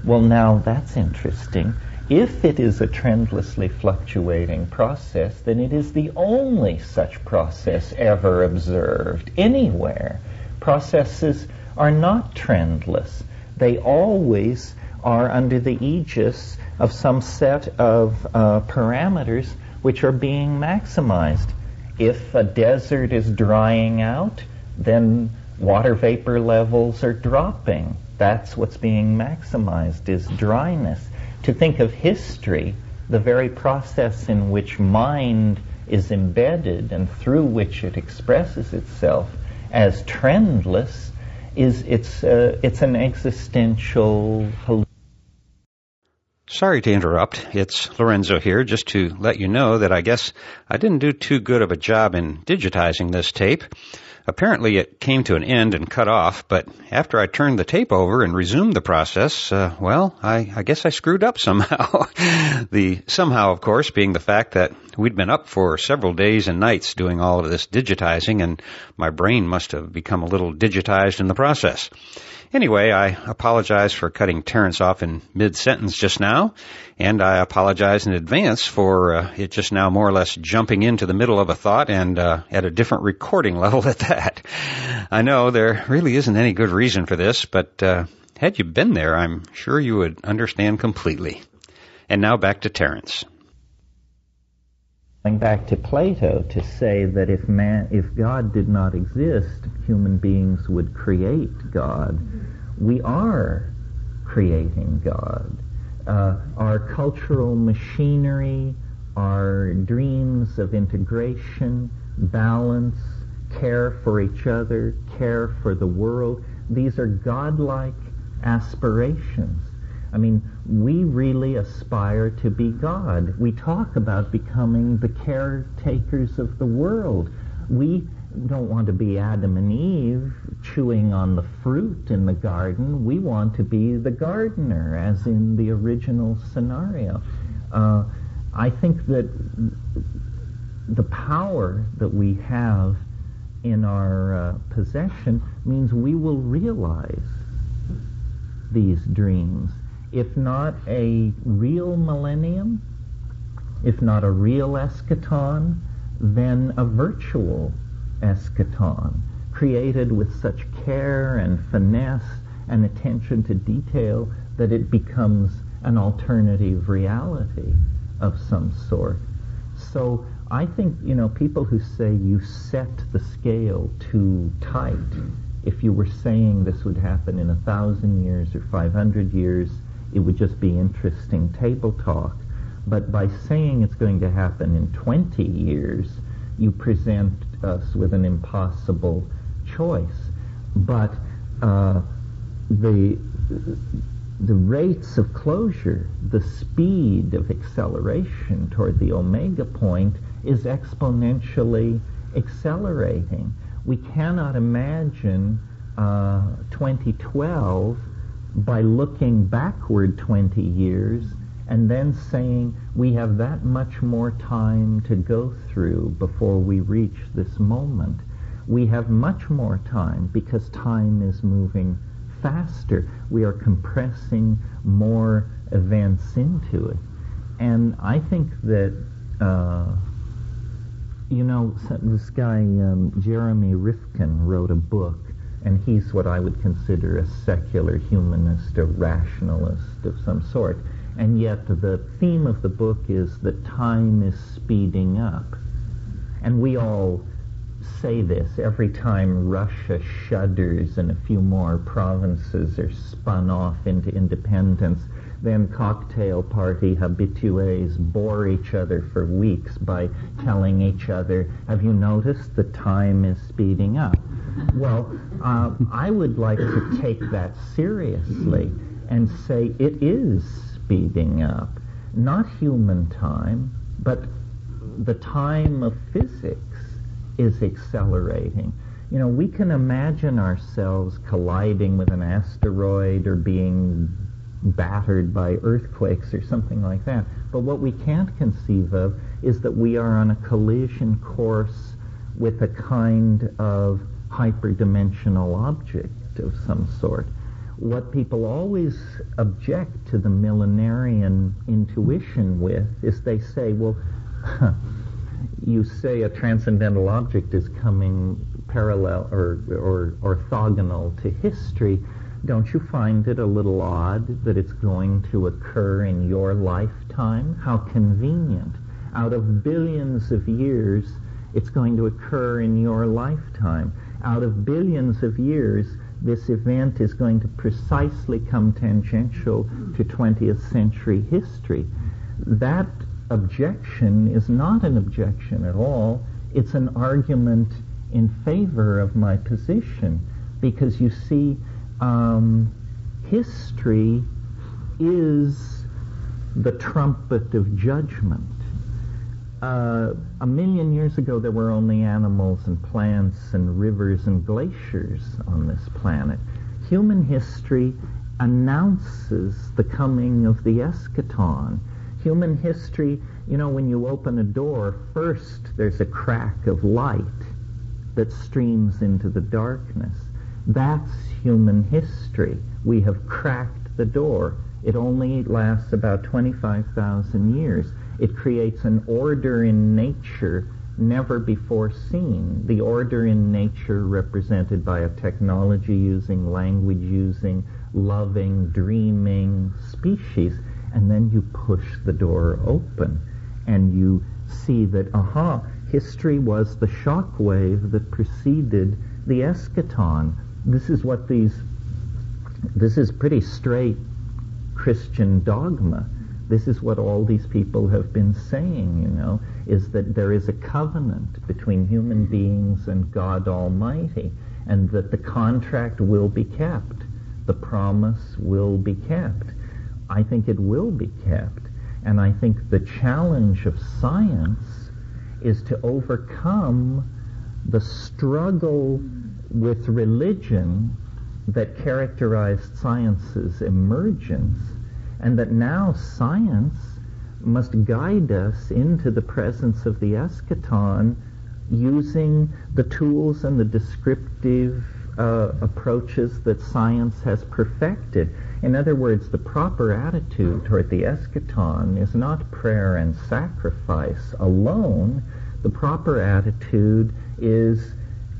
Well, now that's interesting. If it is a trendlessly fluctuating process, then it is the only such process ever observed anywhere. Processes are not trendless. They always are under the aegis of some set of parameters which are being maximized. If a desert is drying out, then water vapor levels are dropping. That's what's being maximized, is dryness. To think of history, the very process in which mind is embedded and through which it expresses itself as trendless, it's an existential hallucination. Sorry to interrupt. It's Lorenzo here, just to let you know that I guess I didn't do too good of a job in digitizing this tape. Apparently it came to an end and cut off, but after I turned the tape over and resumed the process, I guess I screwed up somehow. The somehow, of course, being the fact that we'd been up for several days and nights doing all of this digitizing, and my brain must have become a little digitized in the process. Anyway, I apologize for cutting Terence off in mid-sentence just now, and I apologize in advance for it just now more or less jumping into the middle of a thought and at a different recording level at that. I know there really isn't any good reason for this, but had you been there, I'm sure you would understand completely. And now back to Terence. Going back to Plato to say that if God did not exist, human beings would create God. We are creating God. Our cultural machinery, our dreams of integration, balance, care for each other, care for the world, these are godlike aspirations. I mean, we really aspire to be God. We talk about becoming the caretakers of the world. We don't want to be Adam and Eve chewing on the fruit in the garden. We want to be the gardener, as in the original scenario. I think that the power that we have in our possession means we will realize these dreams. If not a real millennium, if not a real eschaton, then a virtual eschaton, created with such care and finesse and attention to detail that it becomes an alternative reality of some sort. So I think, people who say you set the scale too tight, if you were saying this would happen in 1,000 years or 500 years, it would just be interesting table talk. But by saying it's going to happen in 20 years, you present us with an impossible choice. But the rates of closure, the speed of acceleration toward the omega point is exponentially accelerating. We cannot imagine 2012 by looking backward 20 years and then saying we have that much more time to go through before we reach this moment. We have much more time because time is moving faster. We are compressing more events into it. And I think that, this guy, Jeremy Rifkin, wrote a book, and he's what I would consider a secular humanist, a rationalist of some sort. And yet the theme of the book is that time is speeding up. And we all say this every time Russia shudders and a few more provinces are spun off into independence. Then cocktail party habitués bore each other for weeks by telling each other, have you noticed the time is speeding up? Well, I would like to take that seriously and say it is speeding up. Not human time, but the time of physics is accelerating. We can imagine ourselves colliding with an asteroid or being battered by earthquakes or something like that. But what we can't conceive of is that we are on a collision course with a kind of hyperdimensional object of some sort. What people always object to the millenarian intuition with is they say, well, you say a transcendental object is coming parallel or orthogonal to history. Don't you find it a little odd that it's going to occur in your lifetime? How convenient. Out of billions of years, it's going to occur in your lifetime. Out of billions of years, this event is going to precisely come tangential to 20th century history. That objection is not an objection at all. It's an argument in favor of my position, because you see, history is the trumpet of judgment. 1,000,000 years ago, there were only animals and plants and rivers and glaciers on this planet. Human history announces the coming of the eschaton. Human history, when you open a door, first there's a crack of light that streams into the darkness. That's human history. We have cracked the door. It only lasts about 25,000 years. It creates an order in nature never before seen. The order in nature represented by a technology-using, language-using, loving, dreaming species. And then you push the door open and you see that, history was the shock wave that preceded the eschaton. This is pretty straight Christian dogma. This is what all these people have been saying, is that there is a covenant between human beings and God Almighty, and that the contract will be kept. The promise will be kept. I think it will be kept. And I think the challenge of science is to overcome the struggle with religion that characterized science's emergence, and that now science must guide us into the presence of the eschaton using the tools and the descriptive approaches that science has perfected. In other words, the proper attitude toward the eschaton is not prayer and sacrifice alone. The proper attitude is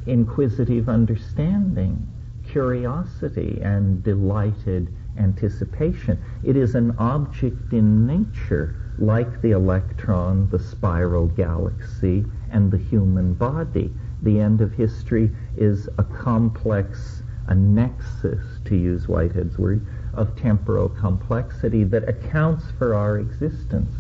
inquisitive understanding, curiosity, and delighted anticipation. It is an object in nature, like the electron, the spiral galaxy, and the human body. The end of history is a complex, a nexus, to use Whitehead's word, of temporal complexity that accounts for our existence.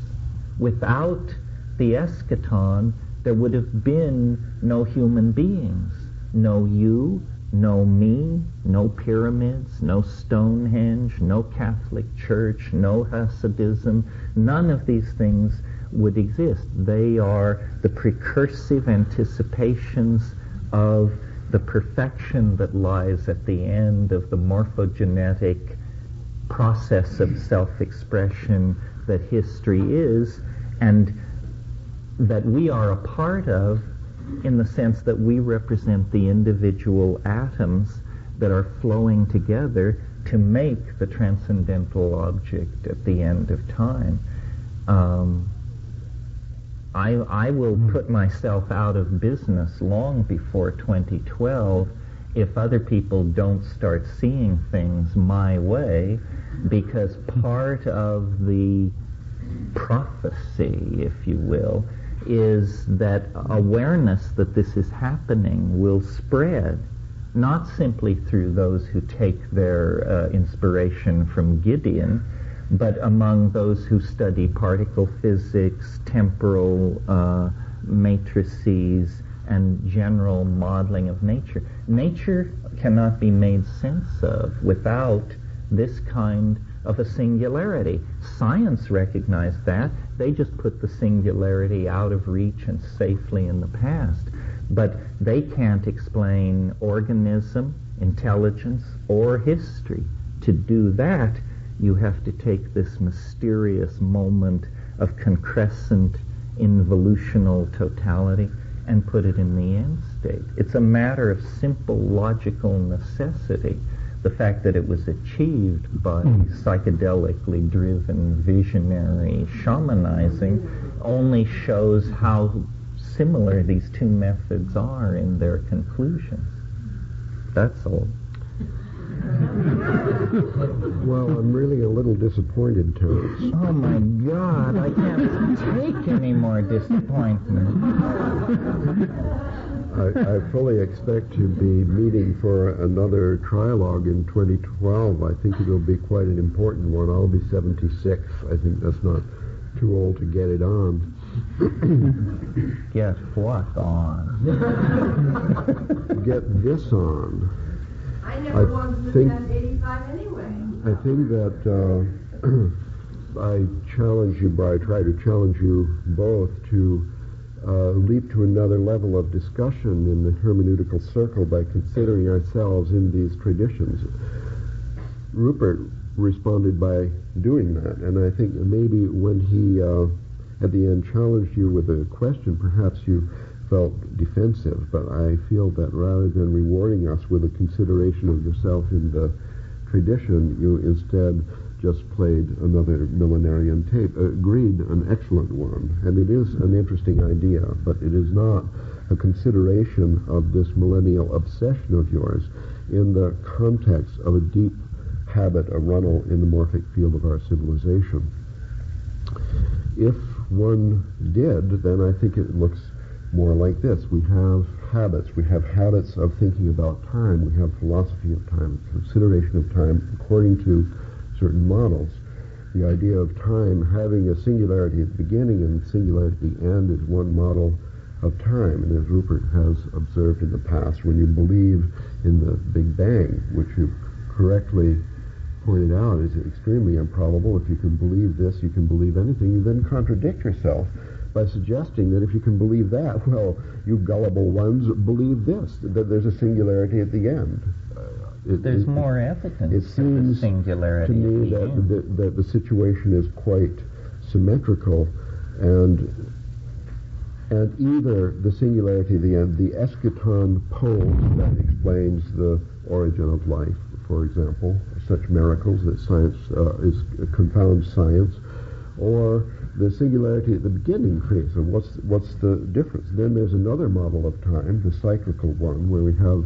Without the eschaton, there would have been no human beings, no you, no me, no pyramids, no Stonehenge, no Catholic Church, no Hasidism. None of these things would exist. They are the precursive anticipations of the perfection that lies at the end of the morphogenetic process of self-expression that history is, and that we are a part of, in the sense that we represent the individual atoms that are flowing together to make the transcendental object at the end of time. I will put myself out of business long before 2012 if other people don't start seeing things my way, because part of the prophecy, if you will, is that awareness that this is happening will spread, not simply through those who take their inspiration from Gideon, but among those who study particle physics, temporal matrices, and general modeling of nature. Nature cannot be made sense of without this kind of a singularity. Science recognized that. They just put the singularity out of reach and safely in the past. But they can't explain organism, intelligence, or history. To do that, you have to take this mysterious moment of concrescent involutional totality and put it in the end state. It's a matter of simple logical necessity. The fact that it was achieved by psychedelically driven visionary shamanizing only shows how similar these two methods are in their conclusions. That's all. Well, I'm really a little disappointed, Terence. Oh my God, I can't take any more disappointment. I fully expect to be meeting for another Trialogue in 2012. I think it'll be quite an important one. I'll be 76. I think that's not too old to get it on. Get what on? Get this on. I never wanted to live past 85 anyway. I think that I challenge you, but I try to challenge you both to leap to another level of discussion in the hermeneutical circle by considering ourselves in these traditions. Rupert responded by doing that, and I think maybe when he at the end challenged you with a question, perhaps you felt defensive, but I feel that rather than rewarding us with a consideration of yourself in the tradition, you instead just played another millenarian tape. Agreed, an excellent one, and it is an interesting idea, but it is not a consideration of this millennial obsession of yours in the context of a deep habit, a runnel in the morphic field of our civilization. If one did, then I think it looks more like this. We have habits. We have habits of thinking about time. We have philosophy of time, consideration of time according to certain models. The idea of time having a singularity at the beginning and singularity at the end is one model of time. And as Rupert has observed in the past, when you believe in the Big Bang, which you correctly pointed out is extremely improbable, if you can believe this, you can believe anything, you then contradict yourself by suggesting that if you can believe that, well, you gullible ones believe this, that there's a singularity at the end. There's more evidence it seems of the singularity to me that the situation is quite symmetrical, and either the singularity at the end, the eschaton pole that explains the origin of life, for example, such miracles that science confounds science, or the singularity at the beginning creates. And what's the difference? Then there's another model of time, the cyclical one, where we have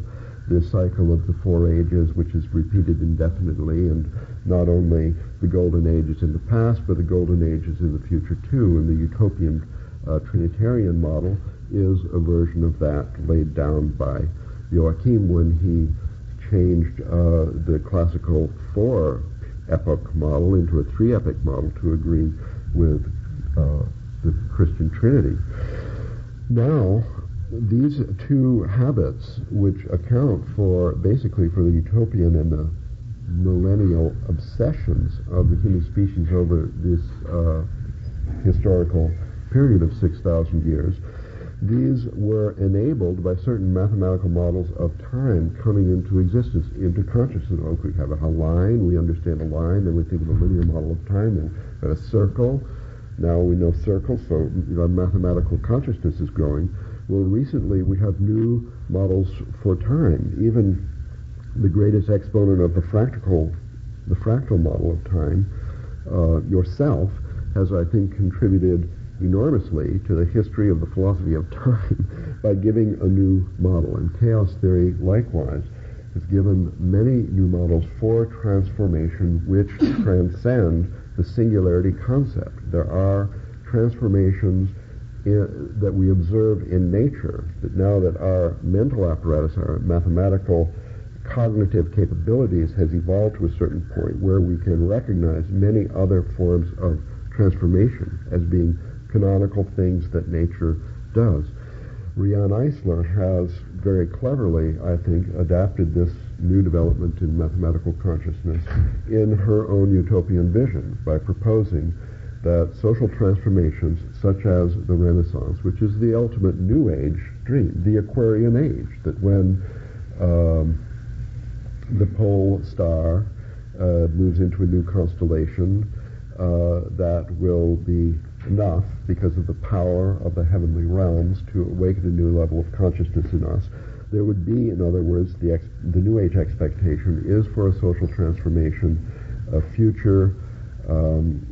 the cycle of the four ages, which is repeated indefinitely, and not only the golden ages in the past, but the golden ages in the future too. And the Utopian Trinitarian model is a version of that laid down by Joachim when he changed the classical four-epoch model into a three-epoch model to agree with the Christian Trinity. Now, these two habits, which account for basically for the utopian and the millennial obsessions of the human species over this historical period of 6,000 years, these were enabled by certain mathematical models of time coming into existence, into consciousness. Oh, we have a line, we understand a line, then we think of a linear model of time, then we have a circle. Now we know circles, so mathematical consciousness is growing. Well, recently we have new models for time. Even the greatest exponent of the fractal model of time, yourself, has, I think, contributed enormously to the history of the philosophy of time by giving a new model. And chaos theory, likewise, has given many new models for transformation which transcend the singularity concept. There are transformations that we observe in nature, that now that our mental apparatus, our mathematical cognitive capabilities has evolved to a certain point where we can recognize many other forms of transformation as being canonical things that nature does. Riane Eisler has very cleverly, I think, adapted this new development in mathematical consciousness in her own utopian vision by proposing that social transformations such as the Renaissance, which is the ultimate New Age dream, the Aquarian Age, that when the pole star moves into a new constellation, that will be enough because of the power of the heavenly realms to awaken a new level of consciousness in us. There would be, in other words, the New Age expectation is for a social transformation, a future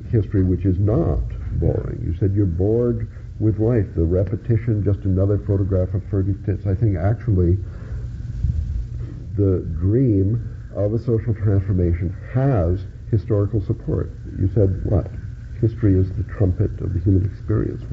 history which is not boring. You said you're bored with life, the repetition, just another photograph of Fergie Tits. I think actually the dream of a social transformation has historical support. You said what? History is the trumpet of the human experience.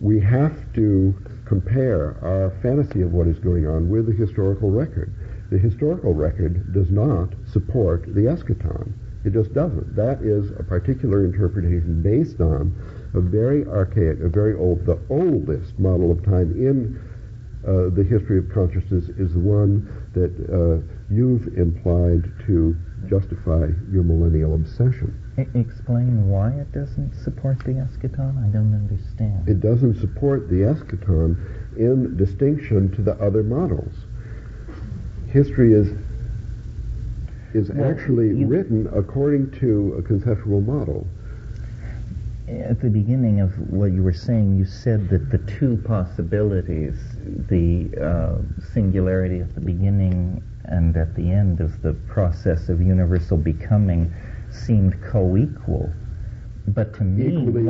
We have to compare our fantasy of what is going on with the historical record. The historical record does not support the eschaton. It just doesn't. That is a particular interpretation based on a very archaic, a very old, the oldest model of time in the history of consciousness is the one that you've implied to justify your millennial obsession. Explain why it doesn't support the eschaton? I don't understand. It doesn't support the eschaton in distinction to the other models. History is actually written according to a conceptual model. At the beginning of what you were saying, you said that the two possibilities, the singularity at the beginning and at the end of the process of universal becoming, seemed co-equal. But to me, equally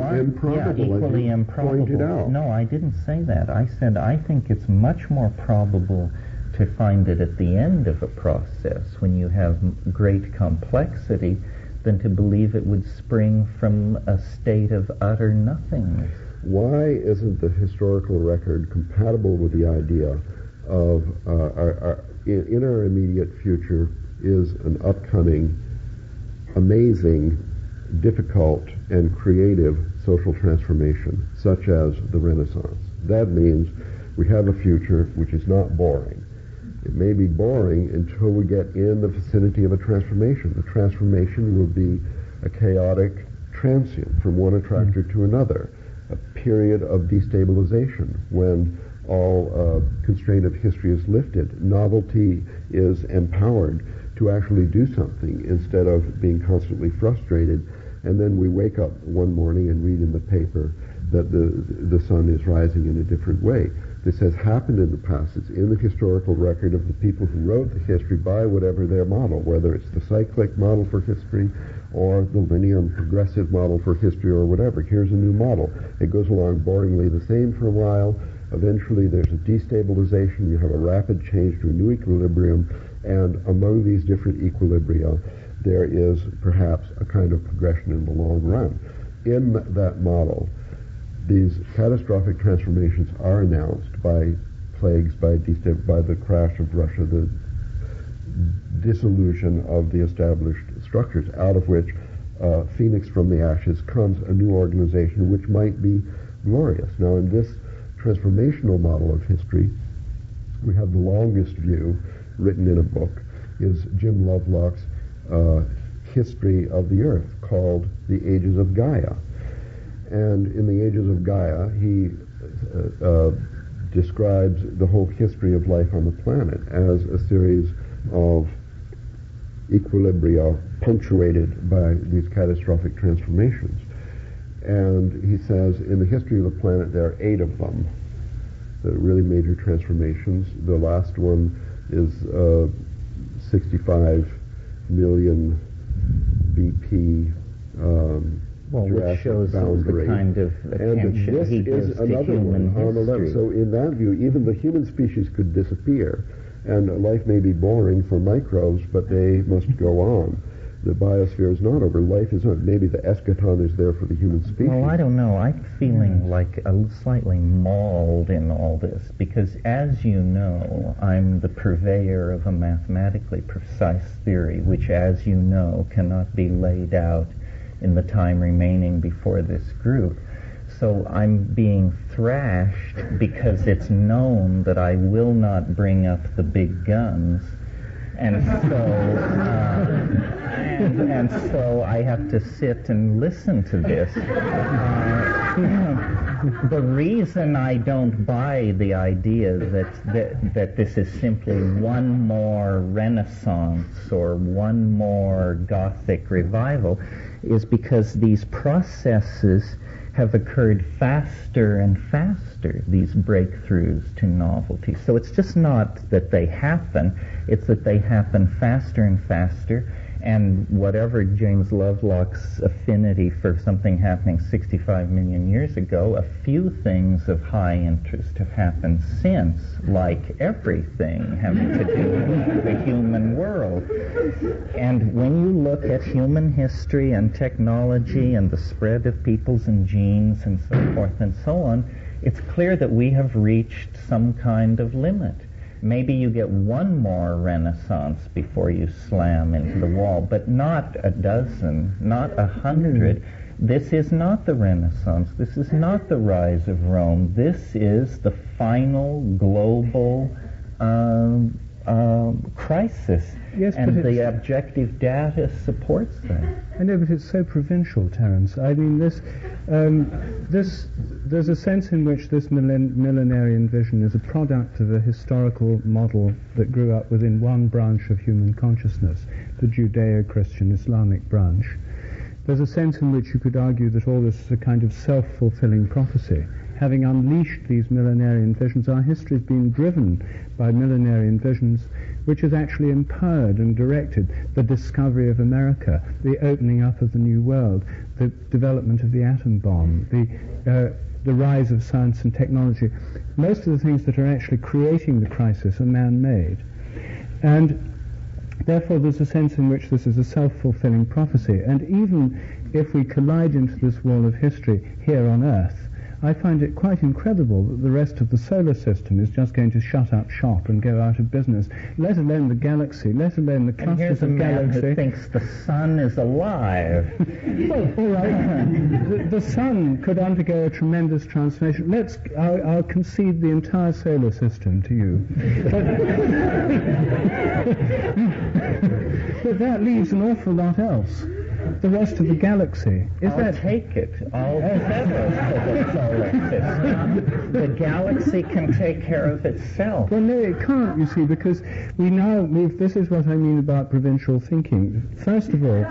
improbable. Pointed out. No, I didn't say that. I said I think it's much more probable to find it at the end of a process when you have great complexity than to believe it would spring from a state of utter nothingness. Why isn't the historical record compatible with the idea of in our immediate future is an upcoming, amazing, difficult, and creative social transformation, such as the Renaissance? That means we have a future which is not boring. It may be boring until we get in the vicinity of a transformation. The transformation will be a chaotic transient from one attractor to another, a period of destabilization when all constraint of history is lifted. Novelty is empowered to actually do something instead of being constantly frustrated. And then we wake up one morning and read in the paper that the sun is rising in a different way. This has happened in the past. It's in the historical record of the people who wrote the history by whatever their model, whether it's the cyclic model for history or the linear and progressive model for history or whatever. Here's a new model. It goes along boringly the same for a while. Eventually there's a destabilization. You have a rapid change to a new equilibrium. And among these different equilibria, there is perhaps a kind of progression in the long run. In that model, these catastrophic transformations are announced by plagues, by the crash of Russia, the dissolution of the established structures, out of which phoenix from the ashes comes a new organization which might be glorious. Now, in this transformational model of history, we have the longest view written in a book, is Jim Lovelock's History of the Earth, called The Ages of Gaia. And in The Ages of Gaia, he describes the whole history of life on the planet as a series of equilibria punctuated by these catastrophic transformations. And he says in the history of the planet there are 8 of them, the really major transformations. The last one is 65 million BP which shows the kind of attention he gives to human history. So in that view, even the human species could disappear, and life may be boring for microbes, but they must go on. The biosphere is not over. Life is not. Maybe the eschaton is there for the human species. Well, I don't know. I'm feeling like slightly mauled in all this, because as you know, I'm the purveyor of a mathematically precise theory, which, as you know, cannot be laid out in the time remaining before this group. So I'm being thrashed because it's known that I will not bring up the big guns, and so I have to sit and listen to this. The reason I don't buy the idea that this is simply one more Renaissance or one more Gothic revival is because these processes have occurred faster and faster, these breakthroughs to novelty. So it's just not that they happen, it's that they happen faster and faster, and whatever James Lovelock's affinity for something happening 65 million years ago, a few things of high interest have happened since, like everything having to do with the human world. And when you look at human history and technology and the spread of peoples and genes and so forth and so on, it's clear that we have reached some kind of limit. Maybe you get one more Renaissance before you slam into the wall, but not a dozen, not 100. This is not the Renaissance. This is not the rise of Rome. This is the final global crisis. Yes, and the objective data supports that. I know, but it's so provincial, Terence. I mean, there's a sense in which this millenarian vision is a product of a historical model that grew up within one branch of human consciousness, the Judeo-Christian Islamic branch. There's a sense in which you could argue that all this is a kind of self-fulfilling prophecy. Having unleashed these millenarian visions, our history has been driven by millenarian visions, which has actually empowered and directed the discovery of America, the opening up of the New World, the development of the atom bomb, the rise of science and technology. Most of the things that are actually creating the crisis are man-made. And therefore there's a sense in which this is a self-fulfilling prophecy. And even if we collide into this wall of history here on Earth, I find it quite incredible that the rest of the solar system is just going to shut up shop and go out of business, let alone the galaxy, let alone the clusters of galaxies. And here's a man who thinks the sun is alive. Well, all right. The sun could undergo a tremendous transformation. I'll concede the entire solar system to you. But that leaves an awful lot else. The rest of the galaxy. Take it. All feathers for the solar system. The galaxy can take care of itself. Well, no, it can't, you see, because we now move. This is what I mean about provincial thinking. First of all,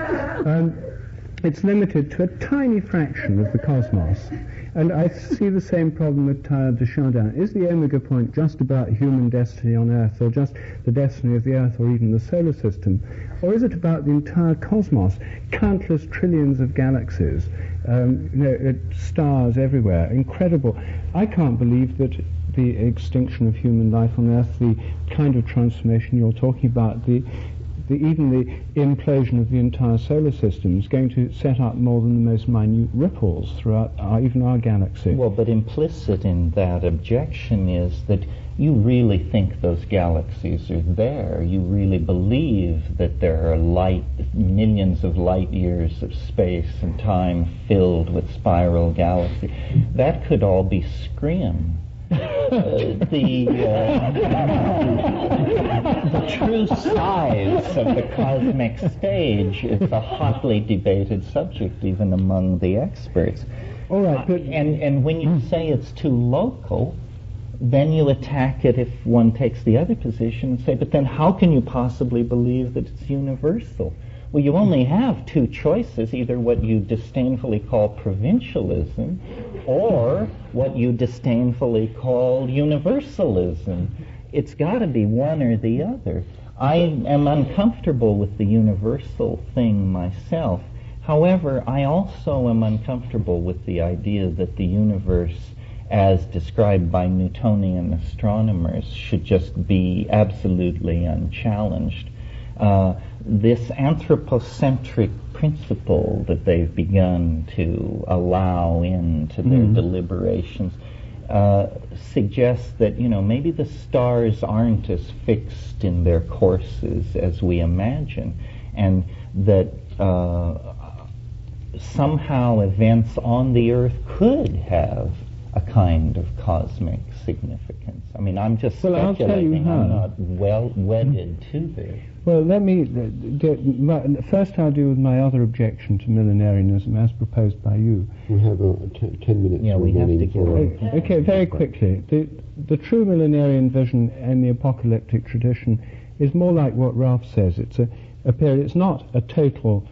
it's limited to a tiny fraction of the cosmos. And I see the same problem with Teilhard de Chardin. Is the omega point just about human destiny on Earth, or just the destiny of the Earth, or even the solar system? Or is it about the entire cosmos, countless trillions of galaxies, stars everywhere, incredible? I can't believe that the extinction of human life on Earth, the kind of transformation you're talking about, even the implosion of the entire solar system is going to set up more than the most minute ripples throughout even our galaxy. Well, but implicit in that objection is that you really think those galaxies are there. You really believe that there are millions of light years of space and time filled with spiral galaxies. That could all be scream. the true size of the cosmic stage is a hotly debated subject even among the experts. All right, but and when you say it's too local, then you attack it if one takes the other position and say, but then how can you possibly believe that it's universal? Well, you only have two choices, either what you disdainfully call provincialism or what you disdainfully call universalism. It's got to be one or the other. I am uncomfortable with the universal thing myself. However, I also am uncomfortable with the idea that the universe, as described by Newtonian astronomers, should just be absolutely unchallenged. This anthropocentric principle that they've begun to allow into their deliberations suggests that, maybe the stars aren't as fixed in their courses as we imagine, and that somehow events on the Earth could have a kind of cosmic significance. I mean, I'm just speculating. I'll tell you how. I'm not well wedded to this. Well, let me first I'll deal with my other objection to millenarianism as proposed by you. We have 10 minutes remaining. Okay, very quickly. The true millenarian vision and the apocalyptic tradition is more like what Ralph says. It's a period. It's not a total.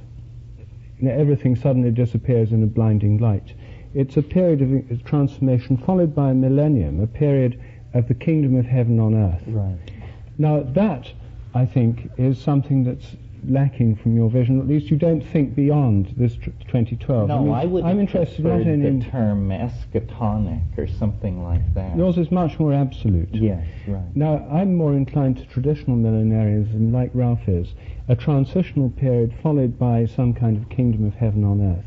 Everything suddenly disappears in a blinding light. It's a period of transformation followed by a millennium, a period of the kingdom of heaven on earth. Right. Now that, I think, is something that's lacking from your vision. At least you don't think beyond this 2012. No, I'm interested not in the term eschatonic or something like that. Yours is much more absolute. Yes, right. Now, I'm more inclined to traditional millenarianism, like Ralph is, a transitional period followed by some kind of kingdom of heaven on earth.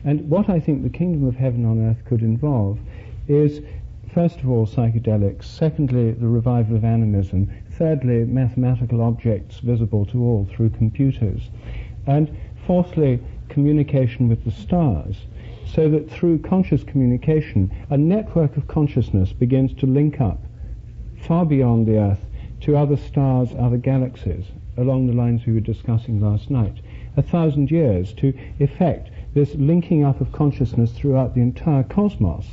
And what I think the kingdom of heaven on earth could involve is, first of all, psychedelics, secondly, the revival of animism, thirdly, mathematical objects visible to all through computers, and fourthly, communication with the stars, so that through conscious communication, a network of consciousness begins to link up far beyond the Earth to other stars, other galaxies, along the lines we were discussing last night. 1,000 years to effect this linking up of consciousness throughout the entire cosmos,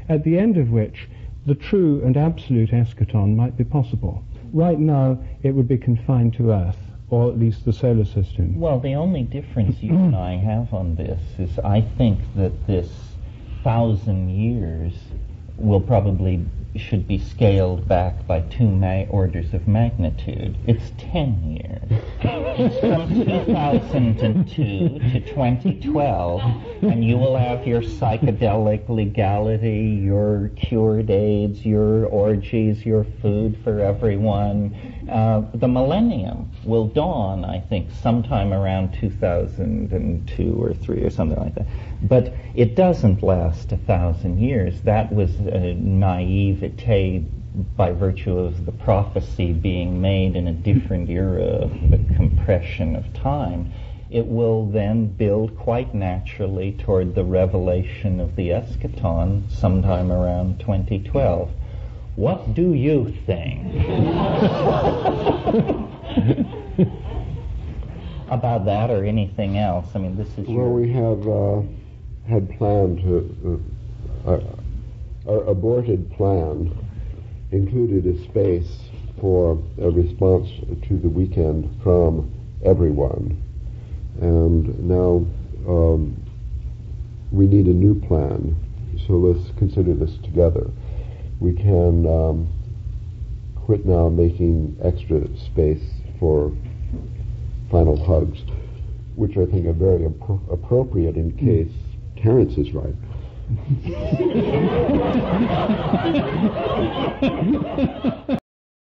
at the end of which the true and absolute eschaton might be possible. Right now, it would be confined to Earth, or at least the solar system. Well, the only difference you and I have on this is I think that this 1,000 years should be scaled back by two orders of magnitude. It's 10 years. It's from 2002 to 2012, and you will have your psychedelic legality, your cured AIDS, your orgies, your food for everyone. The millennium will dawn, I think, sometime around 2002 or 3 or something like that. But it doesn't last 1,000 years. That was a naivete by virtue of the prophecy being made in a different era of the compression of time. It will then build quite naturally toward the revelation of the eschaton sometime around 2012. What do you think about that or anything else? I mean, this is we have had planned our aborted plan included a space for a response to the weekend from everyone, and now we need a new plan, so let's consider this together. We can quit now making extra space for final hugs, which I think are very appropriate in case Terence is right.